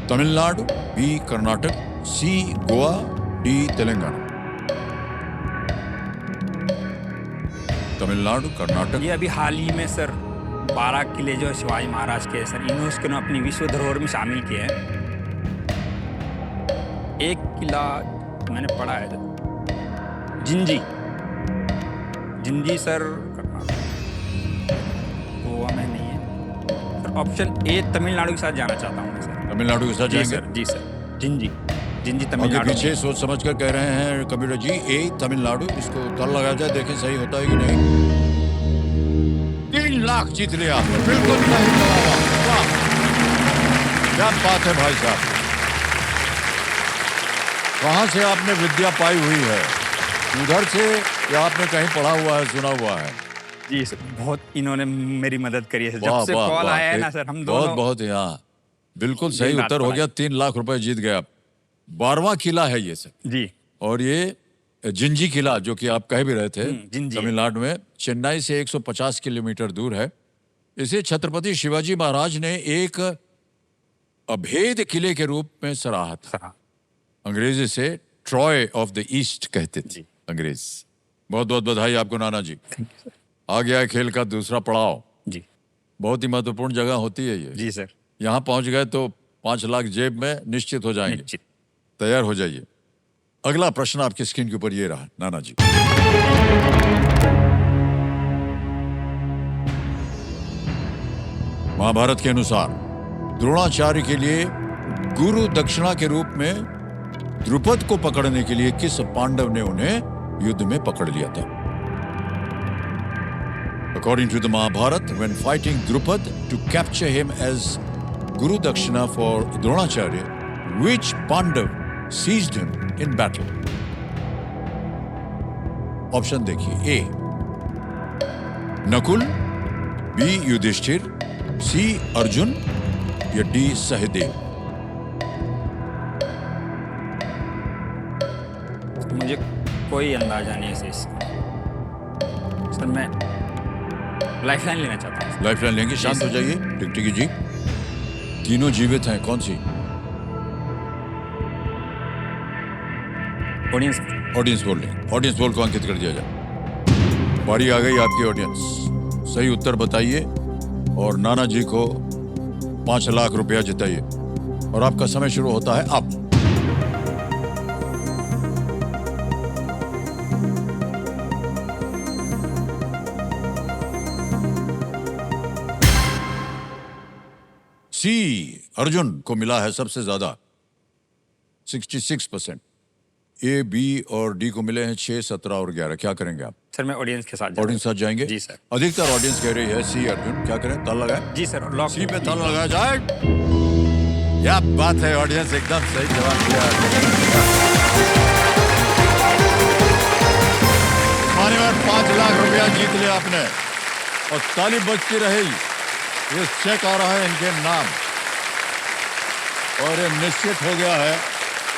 तमिलनाडु, बी कर्नाटक, सी गोवा, डी तेलंगाना। तमिलनाडु, कर्नाटक। ये अभी हाल ही में सर 12 किले जो है शिवाजी महाराज के सर यूनेस्को ने अपनी विश्व धरोहर में शामिल किए हैं। एक किला मैंने पढ़ा है जिंजी सर गोवा में नहीं है सर। ऑप्शन ए तमिलनाडु के साथ जाना चाहता हूँ सर। तमिलनाडु के साथ जाएंगे? जी सर। जिंजी आगे तमिलनाडु। पीछे सोच समझ कर कह रहे हैं कंप्यूटर जी। ए तमिलनाडु, इसको ताल लगा जाए, देखें सही होता है कि नहीं। 3 लाख जीत लिया आपने, बिल्कुल सही जवाब। वाह, क्या बात है भाई साहब। कहाँ से आपने विद्या पाई हुई है? उधर से या आपने कहीं पढ़ा हुआ है, सुना हुआ है? जी सर, बहुत इन्होंने मेरी मदद करी है। जब से कॉल आया है ना सर, हम दोनों बहुत यहाँ बिल्कुल सही उत्तर हो गया। 3 लाख रुपए जीत गए आप। 12वां किला है ये सर जी। और ये जिंजी किला, जो कि आप कह भी रहे थे, तमिलनाडु में चेन्नई से 150 किलोमीटर दूर है। इसे छत्रपति शिवाजी महाराज ने एक अभेद किले के रूप में सराहा था। अंग्रेजी से ट्रॉय ऑफ द ईस्ट कहते थे अंग्रेज। बहुत बहुत बधाई आपको नाना जी। आ गया खेल का दूसरा पड़ाव जी। बहुत ही महत्वपूर्ण जगह होती है ये। जी सर। यहाँ पहुंच गए तो 5 लाख जेब में निश्चित हो जाएंगे। तैयार हो जाइए। अगला प्रश्न आपकी स्क्रीन के ऊपर ये रहा नाना जी। महाभारत के अनुसार द्रोणाचार्य के लिए गुरु दक्षिणा के रूप में द्रुपद को पकड़ने के लिए किस पांडव ने उन्हें युद्ध में पकड़ लिया था? According to the Mahabharata, when fighting Drupad to capture him as Guru Dakshina for Dronacharya, which Pandav seized him in battle? Option देखिए। ए नकुल, बी युधिष्ठिर, सी अर्जुन या डी सहदेव। मुझे कोई अंदाजा नहीं है सर। मैं लाइफलाइन लेना चाहता हूँ। लाइफलाइन लेंगे? शांत हो जाइए टिकटिकी जी। तीनों जीवित हैं, कौन सी? ऑडियंस बोल लें। ऑडियंस बोल को अंकित कर दिया जाए। बारी आ गई आपकी ऑडियंस। सही उत्तर बताइए और नाना जी को 5 लाख रुपया जिताइए और आपका समय शुरू होता है अब। सी, अर्जुन को मिला है सबसे ज्यादा 66%। ए, बी और डी को मिले हैं 6, 17 और 11। क्या करेंगे आप? सर मैं ऑडियंस के साथ जाऊंगा। ऑडियंस साथ जाएंगे? जी सर। अधिकतर ऑडियंस कह रही है सी, अर्जुन। क्या करें? ताला लगाए? जी सर, लॉक सी पे ताला लगाया जाए। क्या बात है, ऑडियंस एकदम सही जवाब दिया। मान्यवर 5 लाख रुपया जीत लिया आपने और ताली बजती रहेगी। ये चेक आ रहा है इनके नाम और ये निश्चित हो गया है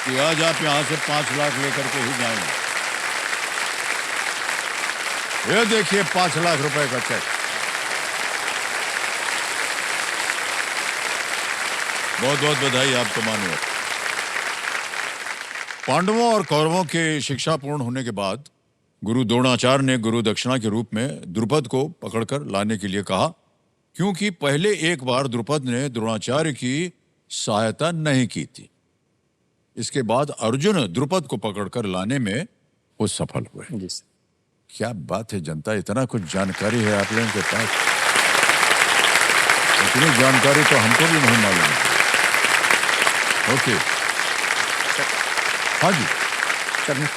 कि आज आप यहां से 5 लाख लेकर के ही जाएंगे। ये देखिए 5 लाख रुपए का चेक। बहुत बहुत बधाई आपको मान्यवर। पांडवों और कौरवों के शिक्षा पूर्ण होने के बाद गुरु द्रोणाचार्य ने गुरु दक्षिणा के रूप में द्रुपद को पकड़कर लाने के लिए कहा, क्योंकि पहले एक बार द्रुपद ने द्रोणाचार्य की सहायता नहीं की थी। इसके बाद अर्जुन द्रुपद को पकड़कर लाने में वो सफल हुए। जी सर। क्या बात है जनता, इतना कुछ जानकारी है आप लोगों के पास। इतनी जानकारी तो हमको भी नहीं मालूम है। ओके, हाँ जी सर मैं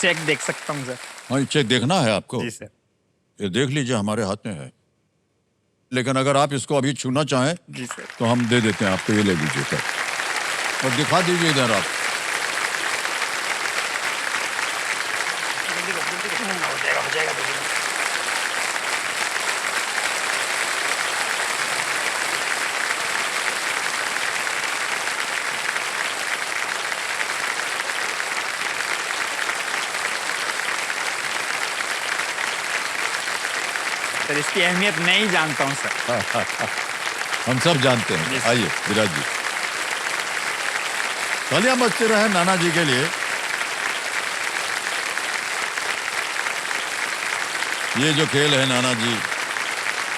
चेक देख सकता हूँ सर? हाँ, ये चेक देखना है आपको? जी सर। ये देख लीजिए, हमारे हाथ में है। लेकिन अगर आप इसको अभी छूना चाहें जी सर। तो हम दे देते हैं आपको। ये ले लीजिए सर और दिखा दीजिए इधर आप। हो जाएगा 2 दिन में। सर इसकी अहमियत नहीं जानता हूँ सर। हम सब जानते हैं। आइए विराज जी, तालियां बजते रहे नाना जी के लिए। ये जो खेल है नाना जी,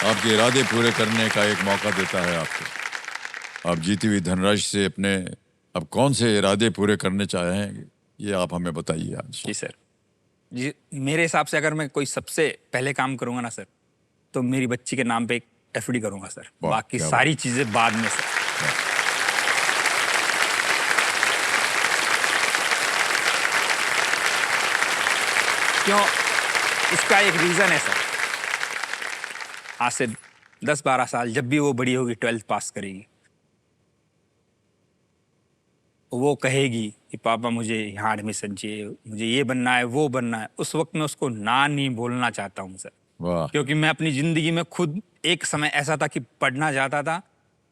आपके इरादे पूरे करने का एक मौका देता है आपको। आप जीती हुई धनराशि से अपने अब कौन से इरादे पूरे करने चाहेंगे, ये आप हमें बताइए आज। जी सर। जी मेरे हिसाब से अगर मैं कोई सबसे पहले काम करूंगा ना सर, तो मेरी बच्ची के नाम पे एक एफडी करूंगा सर। वाह, बाकी क्या सारी चीजें बाद में सर। क्यों? इसका एक रीजन है सर। आज से 10-12 साल जब भी वो बड़ी होगी, 12th पास करेगी, वो कहेगी कि पापा मुझे यहाँ एडमिशन चाहिए, मुझे ये बनना है, वो बनना है। उस वक्त मैं उसको ना नहीं बोलना चाहता हूँ सर। वाह, क्योंकि मैं अपनी जिंदगी में खुद एक समय ऐसा था कि पढ़ना चाहता था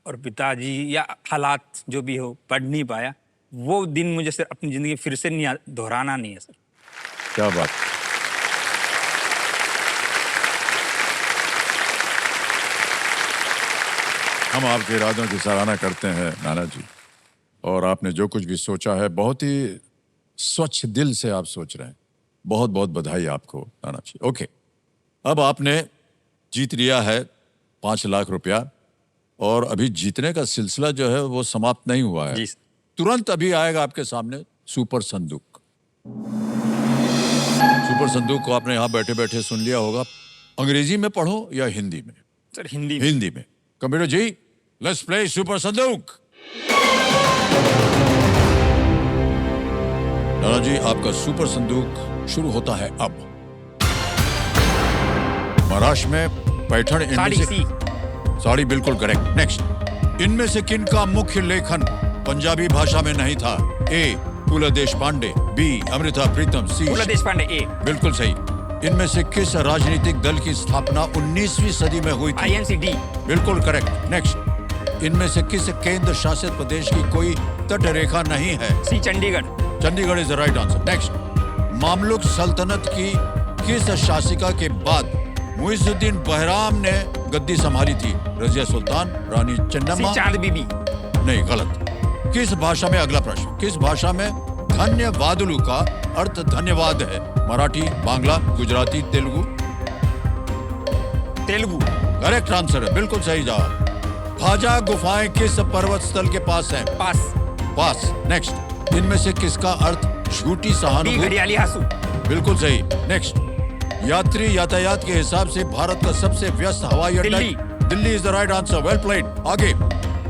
और पिताजी या हालात जो भी हो पढ़ नहीं पाया। वो दिन मुझे सर अपनी जिंदगी फिर से नहीं दोहराना नहीं है सर। क्या बात। हम आपके इरादों की सराहना करते हैं नाना जी, और आपने जो कुछ भी सोचा है बहुत ही स्वच्छ दिल से आप सोच रहे हैं। बहुत बहुत बधाई आपको नाना जी। ओके, अब आपने जीत लिया है 5 लाख रुपया और अभी जीतने का सिलसिला जो है वो समाप्त नहीं हुआ है। जी। तुरंत अभी आएगा आपके सामने सुपर संदूक। सुपर संदूक को आपने यहाँ बैठे बैठे सुन लिया होगा। अंग्रेजी में पढ़ो या हिंदी में? सर हिंदी में। हिंदी में। Computer ji, let's play super संदूक। नाना जी, आपका सुपर संदूक शुरू होता है अब। महाराष्ट्र में पैठण इनमें साड़ी से सी। साड़ी बिल्कुल करेक्ट। नेक्स्ट, इनमें से किन का मुख्य लेखन पंजाबी भाषा में नहीं था? ए, फूला देशपांडे, बी, अमृता प्रीतम, सी, फूला देशपांडे। ए। बिल्कुल सही। इनमें से किस राजनीतिक दल की स्थापना 19वीं सदी में हुई थी? INC-D। बिल्कुल करेक्ट। नेक्स्ट, इनमें से किस केंद्र शासित प्रदेश की कोई तट रेखा नहीं है? C, Chandigarh. Chandigarh is the right answer. Next, Mamluk सल्तनत की किस शासिका के बाद मुइजुद्दीन बहराम ने गद्दी संभाली थी? रजिया सुल्तान, रानी चन्नम्मा? सी, चांद बीबी। नहीं, गलत। किस भाषा में, अगला प्रश्न, किस भाषा में धन्यवादलु का अर्थ धन्यवाद है? मराठी, बांग्ला, गुजराती, तेलुगु? तेलुगु। करेक्ट आंसर है, बिल्कुल सही जवाब। भाजा गुफाएं किस पर्वत स्थल के पास हैं? पास। पास। नेक्स्ट, इनमें से किसका अर्थ झूठी डी सहानुभूति? घड़ियाली हाँसू। बिल्कुल सही। नेक्स्ट, यात्री यातायात के हिसाब से भारत का सबसे व्यस्त हवाई अड्डा? Delhi. Delhi is the right answer. Well played. आगे,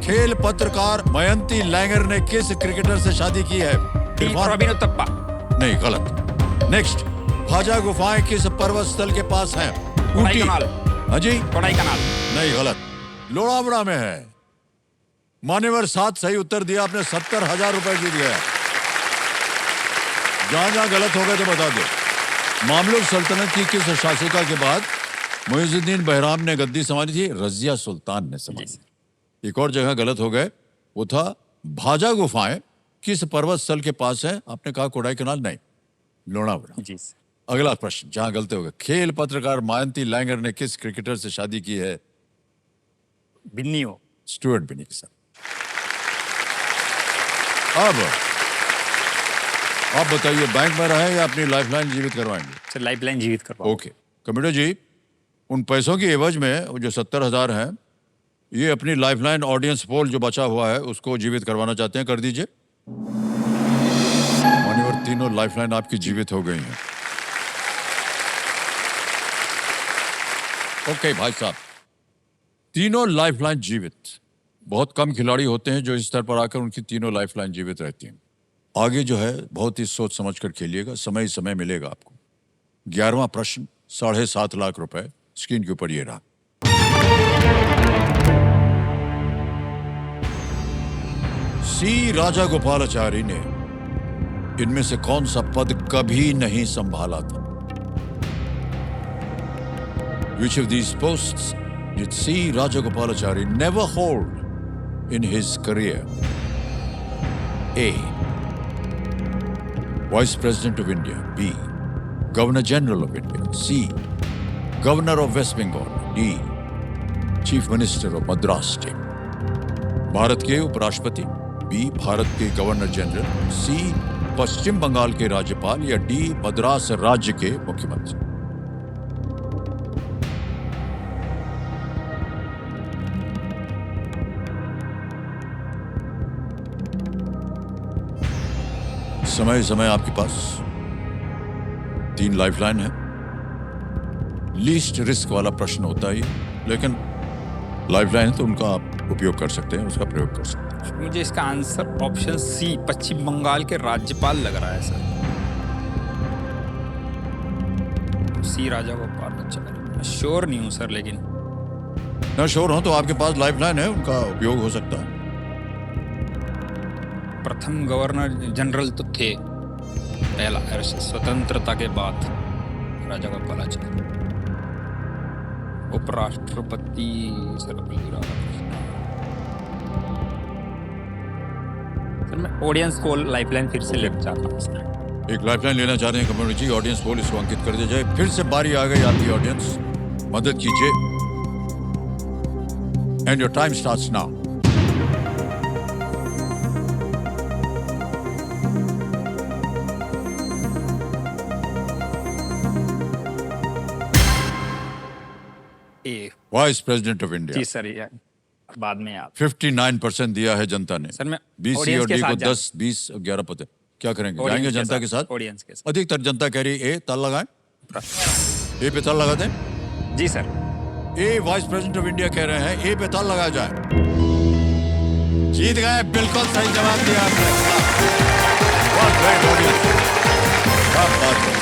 खेल पत्रकार मयंती लैंगर ने किस क्रिकेटर से शादी की है? डी इरफान? रॉबिन उतप्पा। नहीं, गलत। नेक्स्ट, भाजा गुफाएं किस पर्वत स्थल के पास हैं? ऊटी। कोडाईकनाल। हाँ जी, कोडाईकनाल। नहीं, गलत। लोणावड़ा में है। मान्यवर 7 सही उत्तर दिया आपने, 70,000 रुपए जीत गया। जहां जहां गलत हो गए तो बता दो। मामलुक सल्तनत की किस शासिका के बाद मुइजुद्दीन बहराम ने गद्दी संभाली थी? रजिया सुल्तान ने संभाली। एक और जगह गलत हो गए, वो था भाजा गुफाएं किस पर्वत स्थल के पास है? आपने कहा कोडाईकनाल, नहीं, लोणावड़ा। जी सर। अगला प्रश्न, जहां गलती हो गए, खेल पत्रकार मयंती लैंगर ने किस क्रिकेटर से शादी की है? बिन्नियो। स्टुअर्ट बिनी के साथ। अब आप बताइए, बैंक में रहे या अपनी लाइफलाइन जीवित करवाएंगे? सर लाइफलाइन जीवित करवाओ। ओके कंप्यूटर जी, उन पैसों की एवज में वो जो 70,000 हैं, ये अपनी लाइफलाइन ऑडियंस पोल जो बचा हुआ है उसको जीवित करवाना चाहते हैं, कर दीजिए। मान्यवर तीनों लाइफलाइन आपकी जीवित हो गई हैं। ओके भाई साहब, तीनों लाइफलाइन जीवित। बहुत कम खिलाड़ी होते हैं जो इस स्तर पर आकर उनकी तीनों लाइफलाइन जीवित रहती हैं। आगे जो है बहुत ही सोच समझ कर खेलिएगा, समय ही समय मिलेगा आपको। 11वां प्रश्न, 7.5 लाख रुपए स्क्रीन के ऊपर ये रहा। सी राजागोपालाचारी ने इनमें से कौन सा पद कभी नहीं संभाला था? Which of these posts did C. Rajagopalachari never hold in his career? A. Vice President of India. B. Governor General of India. C. Governor of West Bengal. D. Chief Minister of Madras State. Bharat के उपराष्ट्रपति, B. Bharat के governor general, C. पश्चिम बंगाल के राज्यपाल या D. Madras राज्य के मुख्यमंत्री। समय समय आपके पास 3 लाइफलाइन है। लीस्ट रिस्क वाला प्रश्न होता है ये, लेकिन लाइफलाइन है तो उनका आप उपयोग कर सकते हैं, उसका प्रयोग कर सकते हैं। मुझे इसका आंसर ऑप्शन सी पश्चिम बंगाल के राज्यपाल लग रहा है सर। सी राजागोपालाचारी, श्योर नहीं हूँ सर, लेकिन ना श्योर हो तो आपके पास लाइफलाइन है, उनका उपयोग हो सकता है। प्रथम गवर्नर जनरल तो थे पहला स्वतंत्रता के बाद राजागोपालाचारी। उपराष्ट्रपति सर्वपल्ली राधाकृष्णन। सर मैं ऑडियंस को लाइफलाइन फिर से लेना चाहता हूँ सर। एक लाइफलाइन लेना चाहते हैं कम्युनिटी जी, ऑडियंस पोल इसको अंकित कर दिया जाए। फिर से बारी आ गई आपकी ऑडियंस, मदद कीजिए। And your time starts now. A. Vice president of India. जी सर, ये बाद में याद। 59% दिया है जनता ने। सर मैं 20 सी audience और के डी को साथ 10, 20 और 11 पद। क्या करेंगे? Audience जाएंगे के जनता के साथ? ऑडियंस के साथ। अधिकतर जनता कह रही ए, ताल लगाएं। ए पे ताल लगाते हैं। जी sir. A vice president of India कह रहे हैं ए पे ताल लगाया जाए। जीत गए, बिल्कुल सही जवाब दिया आपने। What great audience। क्या बात है।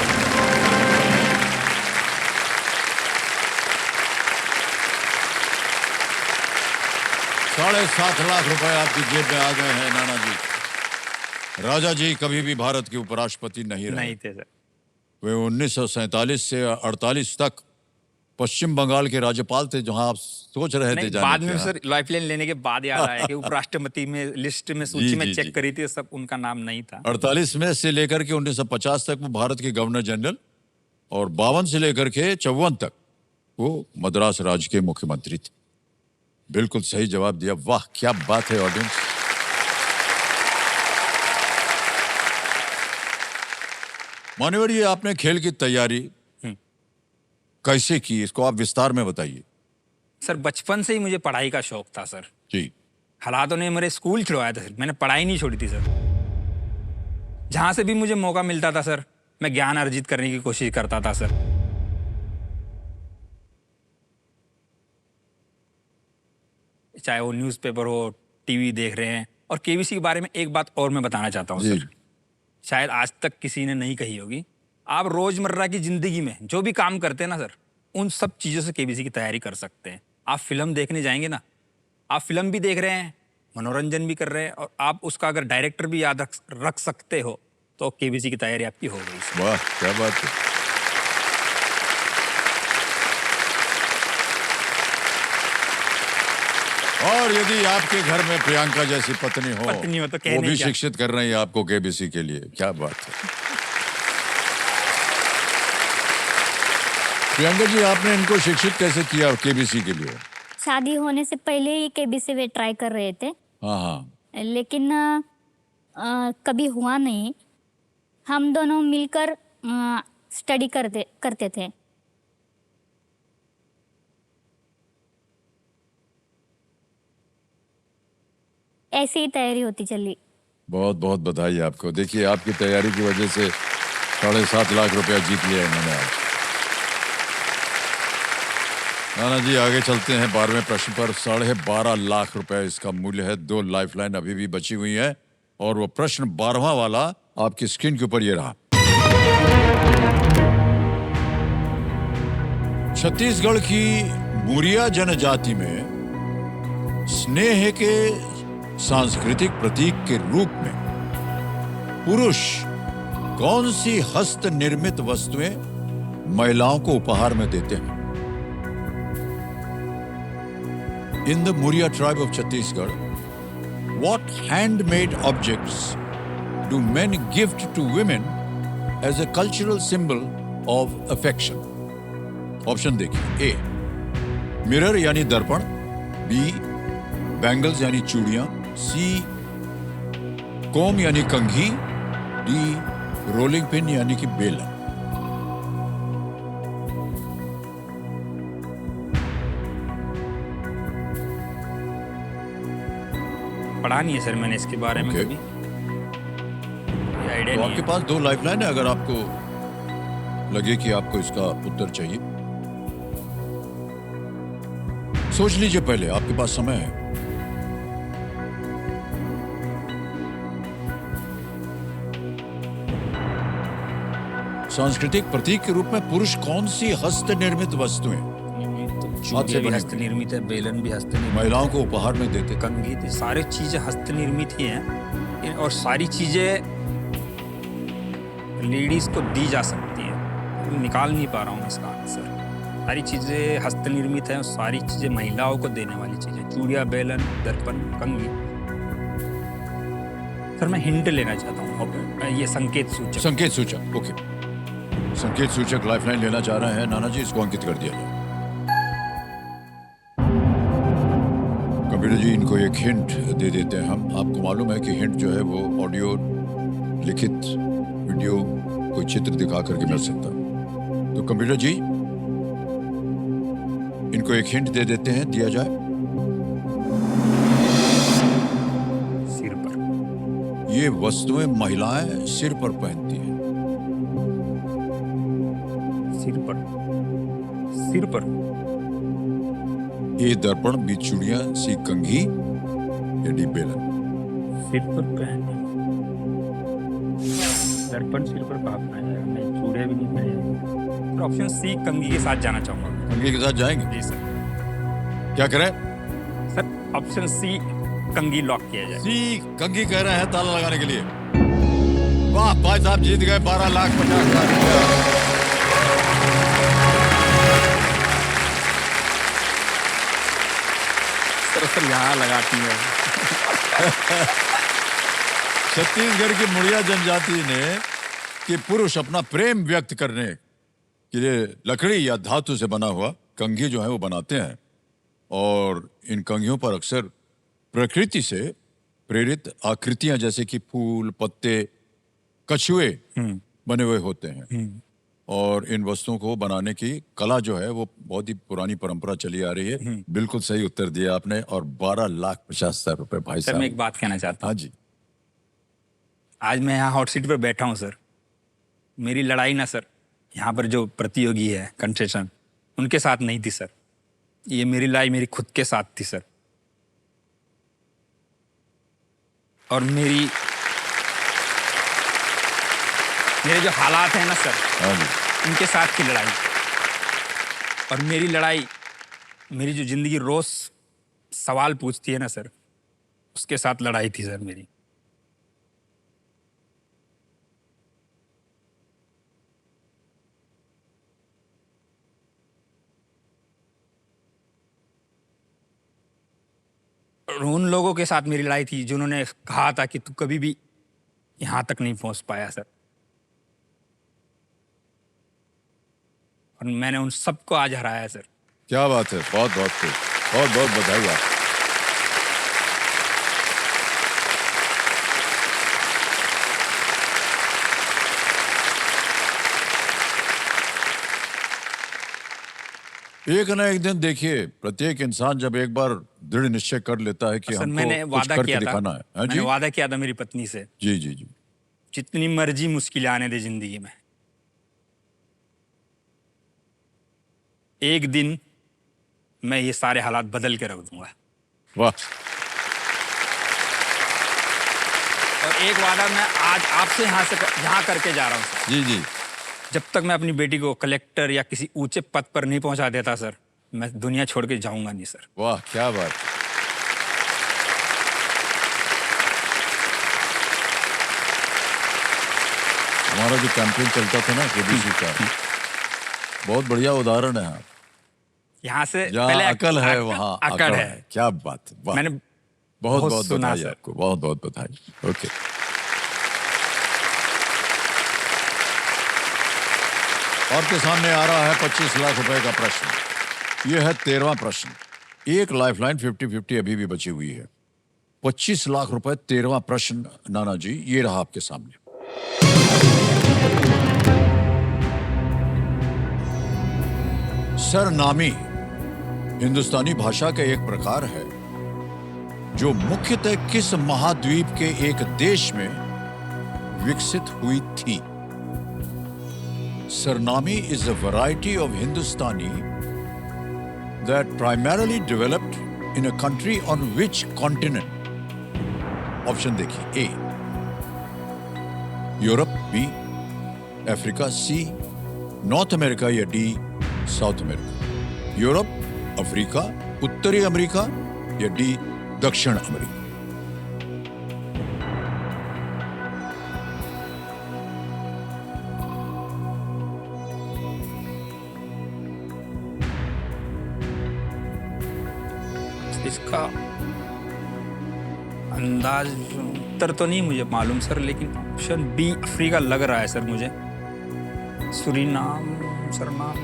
$7.5 लाख रुपए आपकी जेब में आ गए हैं नाना जी। राजा जी कभी भी भारत के उपराष्ट्रपति नहीं रहे। नहीं थे सर। वे 1947 से 48 तक पश्चिम बंगाल के राज्यपाल थे, जहां आप सोच रहे थे नहीं, जाने बाद के में यहाँ। सर लाइफलाइन लेने के बाद याद आया कि उपराष्ट्रपति में लिस्ट में सूची जी, में जी, चेक जी। करी थी, सब उनका नाम नहीं था। 48 में से लेकर के 1950 तक वो भारत के गवर्नर जनरल और 52 से लेकर के 54 तक वो मद्रास राज्य के मुख्यमंत्री थे। बिल्कुल सही जवाब दिया। वाह क्या बात है ऑडियंस। मान्यवर, ये आपने खेल की तैयारी कैसे की, इसको आप विस्तार में बताइए। सर बचपन से ही मुझे पढ़ाई का शौक था सर। जी। हालातों ने मेरे स्कूल छुड़वाया था सर, मैंने पढ़ाई नहीं छोड़ी थी सर। जहाँ से भी मुझे मौका मिलता था सर, मैं ज्ञान अर्जित करने की कोशिश करता था सर। चाहे वो न्यूज़पेपर हो, टीवी देख रहे हैं। और केबीसी के बारे में एक बात और मैं बताना चाहता हूँ जी। सर, शायद आज तक किसी ने नहीं कही होगी। आप रोजमर्रा की जिंदगी में जो भी काम करते हैं ना सर, उन सब चीज़ों से केबीसी की तैयारी कर सकते हैं। आप फिल्म देखने जाएंगे ना, आप फिल्म भी देख रहे हैं, मनोरंजन भी कर रहे हैं, और आप उसका अगर डायरेक्टर भी याद रख सकते हो तो केबीसी की तैयारी आपकी हो गई सर। वाह, क्या बात है। और यदि आपके घर में प्रियंका जैसी पत्नी हो तो वो कहने भी क्या। शिक्षित कर रही है आपको केबीसी के लिए, क्या बात है। प्रियंका जी, आपने इनको शिक्षित कैसे किया केबीसी के लिए? शादी होने से पहले ही केबीसी वे ट्राई कर रहे थे, हाँ हाँ। लेकिन कभी हुआ नहीं। हम दोनों मिलकर स्टडी करते थे। ऐसे ही तैयारी होती चली। बहुत बहुत बधाई आपको। देखिए, आपकी तैयारी की वजह से 7.5 लाख रुपया जीत लिया इन्होंने आज। नाना जी, आगे चलते हैं 12वें प्रश्न पर। 12.5 लाख रुपए इसका मूल्य है। 2 लाइफलाइन अभी भी बची हुई है और वो प्रश्न 12वां वाला आपकी स्क्रीन के ऊपर ये रहा। छत्तीसगढ़ की मुरिया जनजाति में स्नेह के सांस्कृतिक प्रतीक के रूप में पुरुष कौन सी हस्त निर्मित वस्तुएं महिलाओं को उपहार में देते हैं? In the Muria tribe of Chhattisgarh, what handmade objects do men gift to women as a cultural symbol of affection? Option देखिए। ए, मिरर यानी दर्पण, बी, बैंगल्स यानी चूड़ियां, सी, कोम यानी कंघी, डी, रोलिंग पिन यानी कि बेलन। पढ़ा नहीं है सर मैंने इसके बारे में Okay. कभी, आइडिया तो नहीं आपके है। पास 2 लाइफलाइन है, अगर आपको लगे कि आपको इसका उत्तर चाहिए। सोच लीजिए पहले, आपके पास समय है। सांस्कृतिक प्रतीक के रूप में पुरुष कौन सी हस्त निर्मित वस्तुएं चूड़ियाँ भी बने हस्त निर्मित है, बेलन भी हस्त निर्मित, महिलाओं को उपहार में देते? कंघी, तो सारी चीजें हस्त निर्मित ही हैं और सारी चीजें लेडीज को दी जा सकती है। मैं निकाल नहीं पा रहा हूँ इसका आंसर। सारी चीजें हस्त निर्मित हैं और सारी चीजें महिलाओं को देने वाली चीजें, चूड़िया, बेलन, दर्पण, कंघी। सर मैं हिंट लेना चाहता हूँ, ये संकेत सूचक। संकेत सूचक, ओके। संकेत सूचक लाइफलाइन लेना चाह रहे हैं नाना जी, इसको अंकित कर दिया जाए। कंप्यूटर जी, इनको एक हिंट दे देते हैं हम। आपको मालूम है कि हिंट जो है वो ऑडियो, लिखित, वीडियो, कोई चित्र दिखा करके मिल सकता है। तो कंप्यूटर जी, इनको एक हिंट दे देते हैं, दिया जाए। सिर पर। ये वस्तुएं महिलाएं सिर पर पहनती हैं। सिर पर, सिर पर। ए, दर्पण, बी, चूड़ियां, सी, कंघी, या डी, बेलन। सिर पर पहने, दर्पण सिर पर कहाँ पहना जाएगा? नहीं, चूड़ियाँ भी नहीं पहने। ऑप्शन सी, कंघी के साथ जाना चाहूंगा। कंघी के साथ जाएंगे? जी सर। क्या करें? सर ऑप्शन सी, कंघी लॉक किया जाए। सी, कंघी कह रहे हैं ताला लगाने के लिए। वाह भाई साहब, जीत गए 12,50,000 रुपया। सर यहाँ लगाती है। छत्तीसगढ़ की मुड़िया जनजाति ने कि पुरुष अपना प्रेम व्यक्त करने के लिए लकड़ी या धातु से बना हुआ कंघी जो है वो बनाते हैं, और इन कंघियों पर अक्सर प्रकृति से प्रेरित आकृतियां जैसे कि फूल, पत्ते, कछुए बने हुए होते हैं। और इन वस्तुओं को बनाने की कला जो है वो बहुत ही पुरानी परंपरा चली आ रही है। बिल्कुल सही उत्तर दिया आपने। और 12,50,000 रुपए भाई सर मैं एक साहब। बात कहना चाहता हाँ हूँ। जी। आज मैं यहाँ हॉट सीट पर बैठा हूँ सर। मेरी लड़ाई ना सर यहाँ पर जो प्रतियोगी है कंटेस्टेंट उनके साथ नहीं थी सर। ये मेरी लड़ाई मेरी खुद के साथ थी सर। और मेरे जो हालात हैं ना सर हाँ जी। उनके साथ की लड़ाई। और मेरी लड़ाई मेरी जो जिंदगी रोज सवाल पूछती है ना सर उसके साथ लड़ाई थी सर मेरी। और उन लोगों के साथ मेरी लड़ाई थी जिन्होंने कहा था कि तू कभी भी यहां तक नहीं पहुंच पाया सर। और मैंने उन सबको आज हराया सर। क्या बात है, बहुत बहुत खूब, बहुत बहुत बधाई आप। एक ना एक दिन देखिए, प्रत्येक इंसान जब एक बार दृढ़ निश्चय कर लेता है कि सर हमको मैंने कुछ वादा करके किया था दिखाना है। हाँ मैंने जी वादा किया था मेरी पत्नी से जी जी जी। जितनी मर्जी मुश्किलें आने दे जिंदगी में एक दिन मैं ये सारे हालात बदल के रख दूंगा। वाह। और एक वादा मैं आज आपसे यहाँ करके जा रहा हूँ सर। जी जी। जब तक मैं अपनी बेटी को कलेक्टर या किसी ऊंचे पद पर नहीं पहुंचा देता सर मैं दुनिया छोड़ के जाऊंगा नहीं सर। वाह क्या बात। हमारा जो कैंपेन चलता था ना केबीसी का, बहुत बढ़िया उदाहरण है। आप यहाँ से जहाँ पहले अकल है वहाँ अकड़ है। क्या बात है, वाह। मैंने बहुत बहुत सुना बधाई सर। आपको, बहुत बहुत बधाई। ओके। आपके सामने आ रहा है 25 लाख रुपए का प्रश्न। यह है 13वां प्रश्न। एक लाइफलाइन 50-50 अभी भी बची हुई है। 25 लाख रुपए 13वां प्रश्न नाना जी, ये रहा आपके सामने। सरनामी हिंदुस्तानी भाषा का एक प्रकार है जो मुख्यतः किस महाद्वीप के एक देश में विकसित हुई थी? Sarnami is a variety of Hindustani that primarily developed in a country on which continent? Option देखिए। ए यूरोप, बी अफ्रीका, सी नॉर्थ अमेरिका या D south America. Europe, Africa, उत्तरी अमेरिका या डी दक्षिण अमेरिका। इसका अंदाज उत्तर तो नहीं मुझे मालूम सर लेकिन ऑप्शन बी अफ्रीका लग रहा है सर मुझे। सुरीनाम सरनाम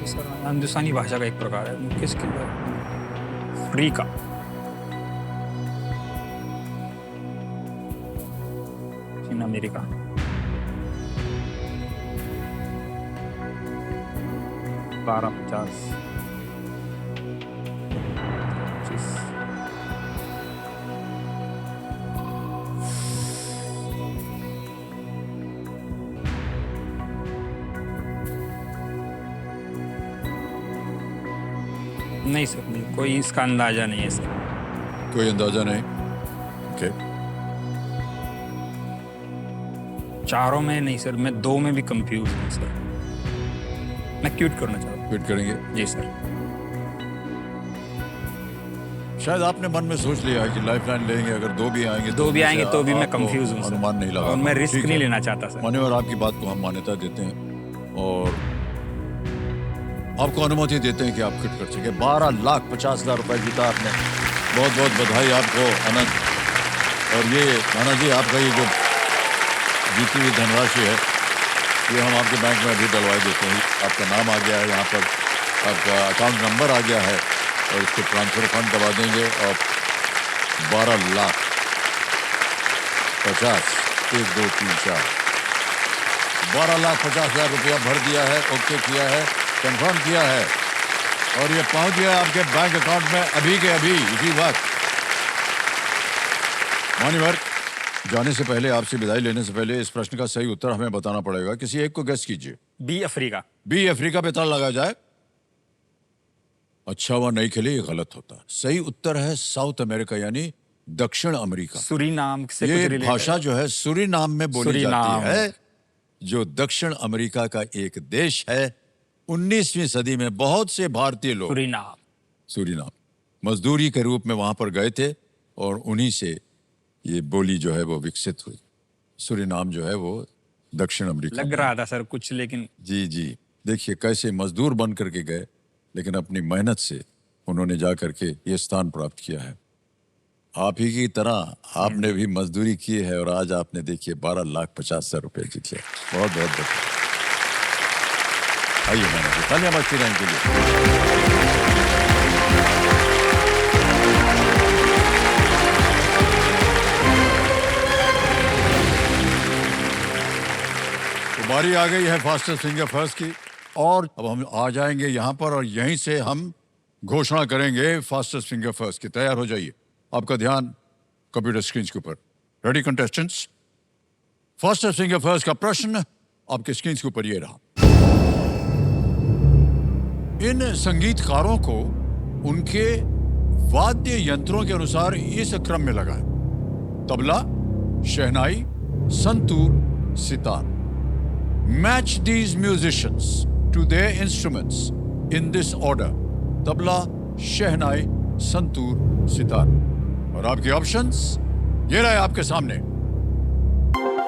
हिंदुस्तानी भाषा का एक प्रकार है। किसकी अफ्रीका। दक्षिण अमेरिका। बारह 50 नहीं सर नहीं, कोई इसका अंदाजा नहीं है सर। कोई अंदाजा नहीं। ओके। चारों में नहीं सर, मैं दो में भी कंफ्यूज हूँ सर। मैं क्विट करना चाहता हूँ। क्विट करेंगे? जी सर। शायद आपने मन में सोच लिया है कि लाइफलाइन लेंगे, अगर दो भी आएंगे दो भी आएंगे तो भी मैं आपको कंफ्यूज हूँ सर। अनुमान नहीं लगा। और मैं रिस्क नहीं लेना चाहता सर। मान्यवर, आपकी बात को हम मान्यता देते हैं और आपको अनुमति देते हैं कि आप फिट कर सके। 12,50,000 रुपए जीता आपने। बहुत बहुत बधाई आपको अनंत। और ये नाना जी, आपका ये जो जीती हुई धनराशि है ये हम आपके बैंक में अभी डलवाई देते हैं। आपका नाम आ गया है यहाँ पर, आपका अकाउंट नंबर आ गया है और इसको ट्रांसफर फंड दबा देंगे और 12,50,000 1 2 3 4 12,50,000 रुपया भर दिया है, ओके किया है, कंफर्म किया है और ये पहुंच गया आपके बैंक अकाउंट में अभी के अभी इसी वक्त। मान्यवर, जाने से पहले, आपसे विदाई लेने से पहले इस प्रश्न का सही उत्तर हमें बताना पड़ेगा। किसी एक को गेस कीजिए। B Africa. बी अफ्रीका पे ताला लगा जाए। अच्छा हुआ नहीं खेले, ये गलत होता। सही उत्तर है साउथ अमेरिका यानी दक्षिण अमेरिका। सूरीनाम से कुछ ये related भाषा है। जो है सूरीनाम में बोली सूरीनाम। जाती है, जो दक्षिण अमेरिका का एक देश है। 19वीं सदी में बहुत से भारतीय लोग सूरीनाम मजदूरी के रूप में वहां पर गए थे और उन्हीं से ये बोली जो है वो विकसित हुई। सूरीनाम जो है वो दक्षिण अमेरिका लग रहा था सर कुछ, लेकिन जी देखिए कैसे मजदूर बन करके गए, लेकिन अपनी मेहनत से उन्होंने जा करके ये स्थान प्राप्त किया है। आप ही की तरह आपने भी मजदूरी की है और आज आपने देखिए 12,50,000 रुपए जीते। बहुत बहुत धन्यवाद। आइए मैंने तालियां बजती रहें इनके लिए। तो बारी आ गई है फास्टेस्ट फिंगर फर्स्ट की और अब हम आ जाएंगे यहाँ पर और यहीं से हम घोषणा करेंगे फास्टेस्ट फिंगर फर्स्ट की। तैयार हो जाइए, आपका ध्यान कंप्यूटर स्क्रीन के ऊपर। Ready contestants, fastest finger first का प्रश्न आपके स्क्रीन के ऊपर ये रहा। इन संगीतकारों को उनके वाद्य यंत्रों के अनुसार इस क्रम में लगाएं: तबला, शहनाई, santoor, sitar. Match these musicians to their instruments in this order: tabla, शहनाई, संतूर, सितार। और आपके ऑप्शंस ये रहे आपके सामने।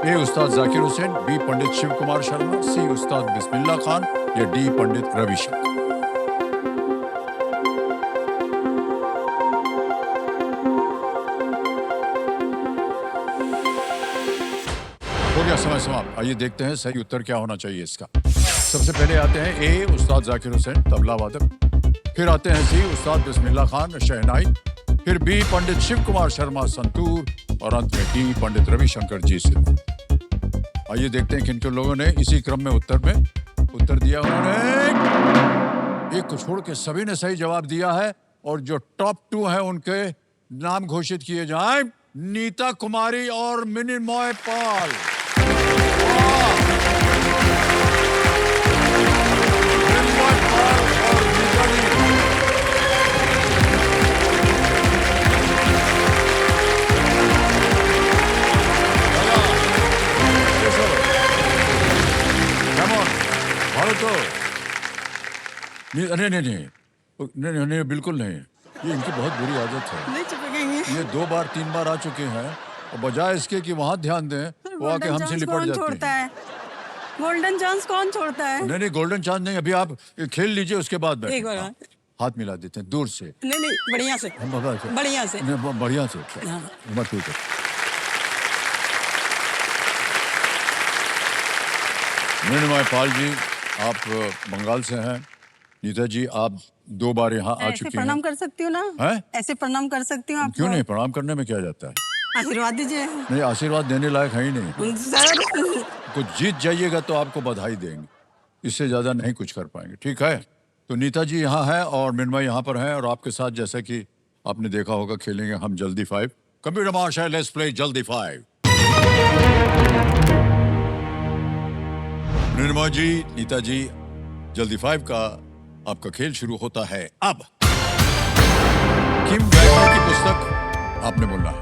ए उस्ताद जाकिर हुसैन, बी पंडित शिव कुमार शर्मा, सी उस्ताद बिस्मिल्लाह खान या डी पंडित रविशंकर। हो गया समय समाप्त। आइए देखते हैं सही उत्तर क्या होना चाहिए इसका। सबसे पहले आते हैं ए उस्ताद जाकिर हुसैन, तबला वादक। फिर आते हैं सी उस्ताद बिस्मिल्लाह खान, शहनाई। फिर बी पंडित शिव कुमार शर्मा, संतूर। और अंत में डी पंडित रविशंकर जी सितार। आइए देखते हैं किन किन लोगों ने इसी क्रम में उत्तर दिया। उन्होंने एक को छोड़ के सभी ने सही जवाब दिया है और जो टॉप 2 हैं उनके नाम घोषित किए जाएं: नीता कुमारी और मिनिमॉय पाल। नहीं, बिल्कुल नहीं। ये इनकी बहुत बुरी आदत है। नहीं चिपकेंगे। ये 2 बार 3 बार आ चुके हैं और बजाय इसके कि वहाँ ध्यान दें, वो आके हमसे लिपट जाते हैं। गोल्डन चांस कौन छोड़ता है? नहीं, गोल्डन चांस नहीं। अभी आप खेल लीजिए, उसके बाद एक बार हाथ मिला देते हैं दूर से। नहीं, बढ़िया से। बढ़िया से। बढ़िया से। हाँ। ठीक है। मिनिमॉय पाल जी, आप बंगाल से हैं। नीता जी, आप 2 बार यहाँ आ चुकी हैं। प्रणाम कर सकती हूँ ना? हैं? ऐसे प्रणाम कर सकती हूँ आपको? क्यों नहीं, प्रणाम करने में क्या जाता है? आशीर्वाद दीजिए। नहीं, आशीर्वाद देने लायक है ही नहीं। सर कुछ जीत जाइएगा तो आपको बधाई देंगे, इससे ज्यादा नहीं कुछ कर पाएंगे। ठीक है, तो नीता जी यहाँ है और मिन्मय यहाँ पर है और आपके साथ जैसा कि आपने देखा होगा खेलेंगे हम जल्दी 5। कंप्यूटर महाशय, लेट्स प्ले जल्दी 5। मिन्मय जी, नीता जी, जल्दी 5 का आपका खेल शुरू होता है अब। किम वैगनर की पुस्तक आपने बोलना है।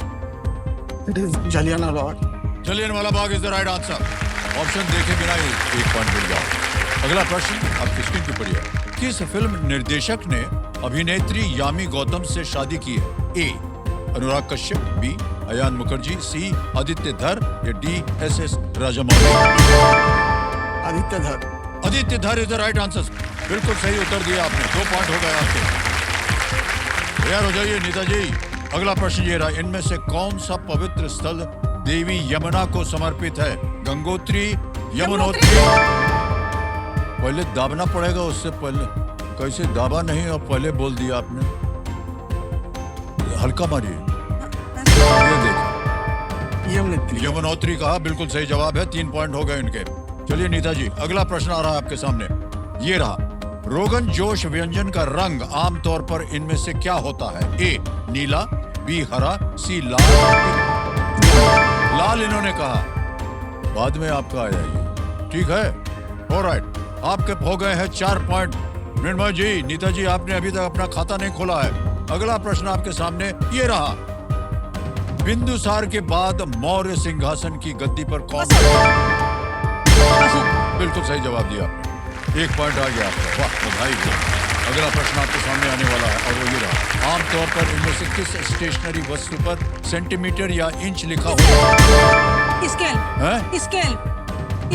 Jallianwala Bagh is the right answer. Option देखे बिना ही 1 पॉइंट मिल जाओ। अगला प्रश्न आपकी स्क्रीन के ऊपर है। किस फिल्म निर्देशक ने अभिनेत्री यामी गौतम से शादी की है? ए अनुराग कश्यप, बी अयान मुखर्जी, सी आदित्य धर या डी एस राजामौली। आदित्य धर। आदित्य धर इज द राइट आंसर। बिल्कुल सही उत्तर दिया आपने। 2 पॉइंट हो गए आपके। तैयार हो जाइए नीता जी। अगला प्रश्न ये रहा। इनमें से कौन सा पवित्र स्थल देवी यमुना को समर्पित है? गंगोत्री, यमुनोत्री। पहले दाबना पड़ेगा, उससे पहले कैसे दाबा नहीं और पहले बोल दिया आपने। हल्का मारिए। ये देखिए, यमुनोत्री कहा। बिल्कुल सही जवाब है। 3 पॉइंट हो गए इनके। चलिए नीता जी, अगला प्रश्न आ रहा है आपके सामने। ये रहा, रोगन जोश व्यंजन का रंग आमतौर पर इनमें से क्या होता है? ए नीला, बी हरा, सी लाल। लाल इन्होंने कहा, बाद में आपका आया ये। ठीक है, ऑलराइट, आपके हो गए हैं 4 पॉइंट। मृण्मय जी, नीता जी, आपने अभी तक अपना खाता नहीं खोला है। अगला प्रश्न आपके सामने ये रहा, बिंदुसार के बाद मौर्य सिंहासन की गद्दी पर कौन? बिल्कुल सही जवाब दिया आपने, 1 पॉइंट आ गया आपका, वाह बधाई। अगला प्रश्न आपके सामने आने वाला है और वो ये रहा, आमतौर पर इनमें से किस स्टेशनरी वस्तु पर सेंटीमीटर या इंच लिखा होता है? स्केल। हैं? Scale.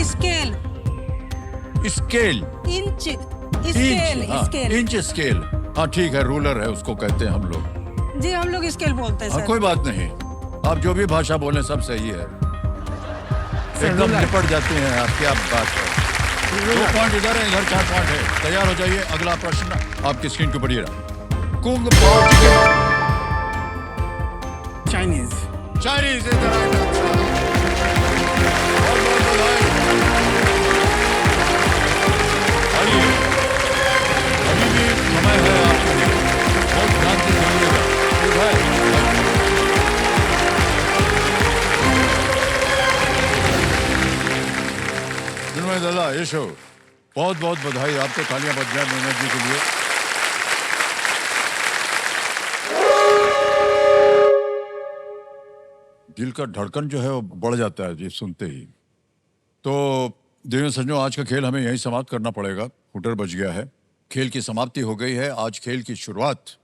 Scale. Scale. Inch. Scale. हाँ, स्केल। Inch scale. हाँ ठीक है, रूलर है उसको कहते हैं हम लोग। जी हम लोग स्केल बोलते हैं हाँ सर। कोई बात नहीं, आप जो भी भाषा बोलें सब सही है, एकदम निपट जाते हैं आप, क्या बात है। 2 पॉइंट इधर है, इधर 4 पॉइंट है। तैयार हो जाइए, अगला प्रश्न आपकी स्क्रीन के ऊपर ये रहा, कुंग पाओ Chinese. Chinese is the right answer. बहुत बहुत बधाई। आइए, अभी भी समय है आपके लिए, बहुत ध्यान से सुनिएगा, ठीक है? मृण्मय दादा, यशो, बहुत बहुत बधाई आपको, तालियां बज जाए मृण्मय जी के लिए। दिल का धड़कन जो है वो बढ़ जाता है जी सुनते ही। तो देवियों सज्जनों, आज का खेल हमें यहीं समाप्त करना पड़ेगा, हुटर बज गया है, खेल की समाप्ति हो गई है। आज खेल की शुरुआत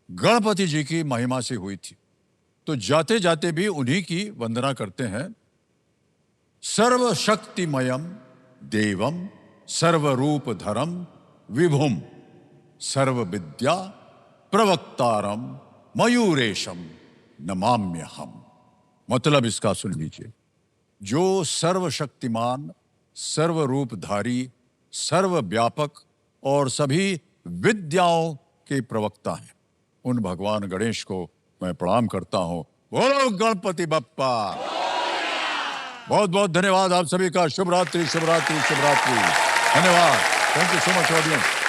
गणपति जी की महिमा से हुई थी, तो जाते जाते भी उन्हीं की वंदना करते हैं। सर्वशक्तिमयम देवम सर्वरूपधरम विभुम सर्वविद्या प्रवक्तारम मयूरेशम नमाम्यहम। मतलब इसका सुन लीजिए, जो सर्वशक्तिमान, सर्वरूपधारी, सर्वव्यापक और सभी विद्याओं के प्रवक्ता हैं, उन भगवान गणेश को मैं प्रणाम करता हूं। बोलो गणपति बप्पा। बहुत बहुत धन्यवाद आप सभी का। शुभ रात्रि, शुभ रात्रि, शुभ रात्रि। धन्यवाद। Thank you so much audience.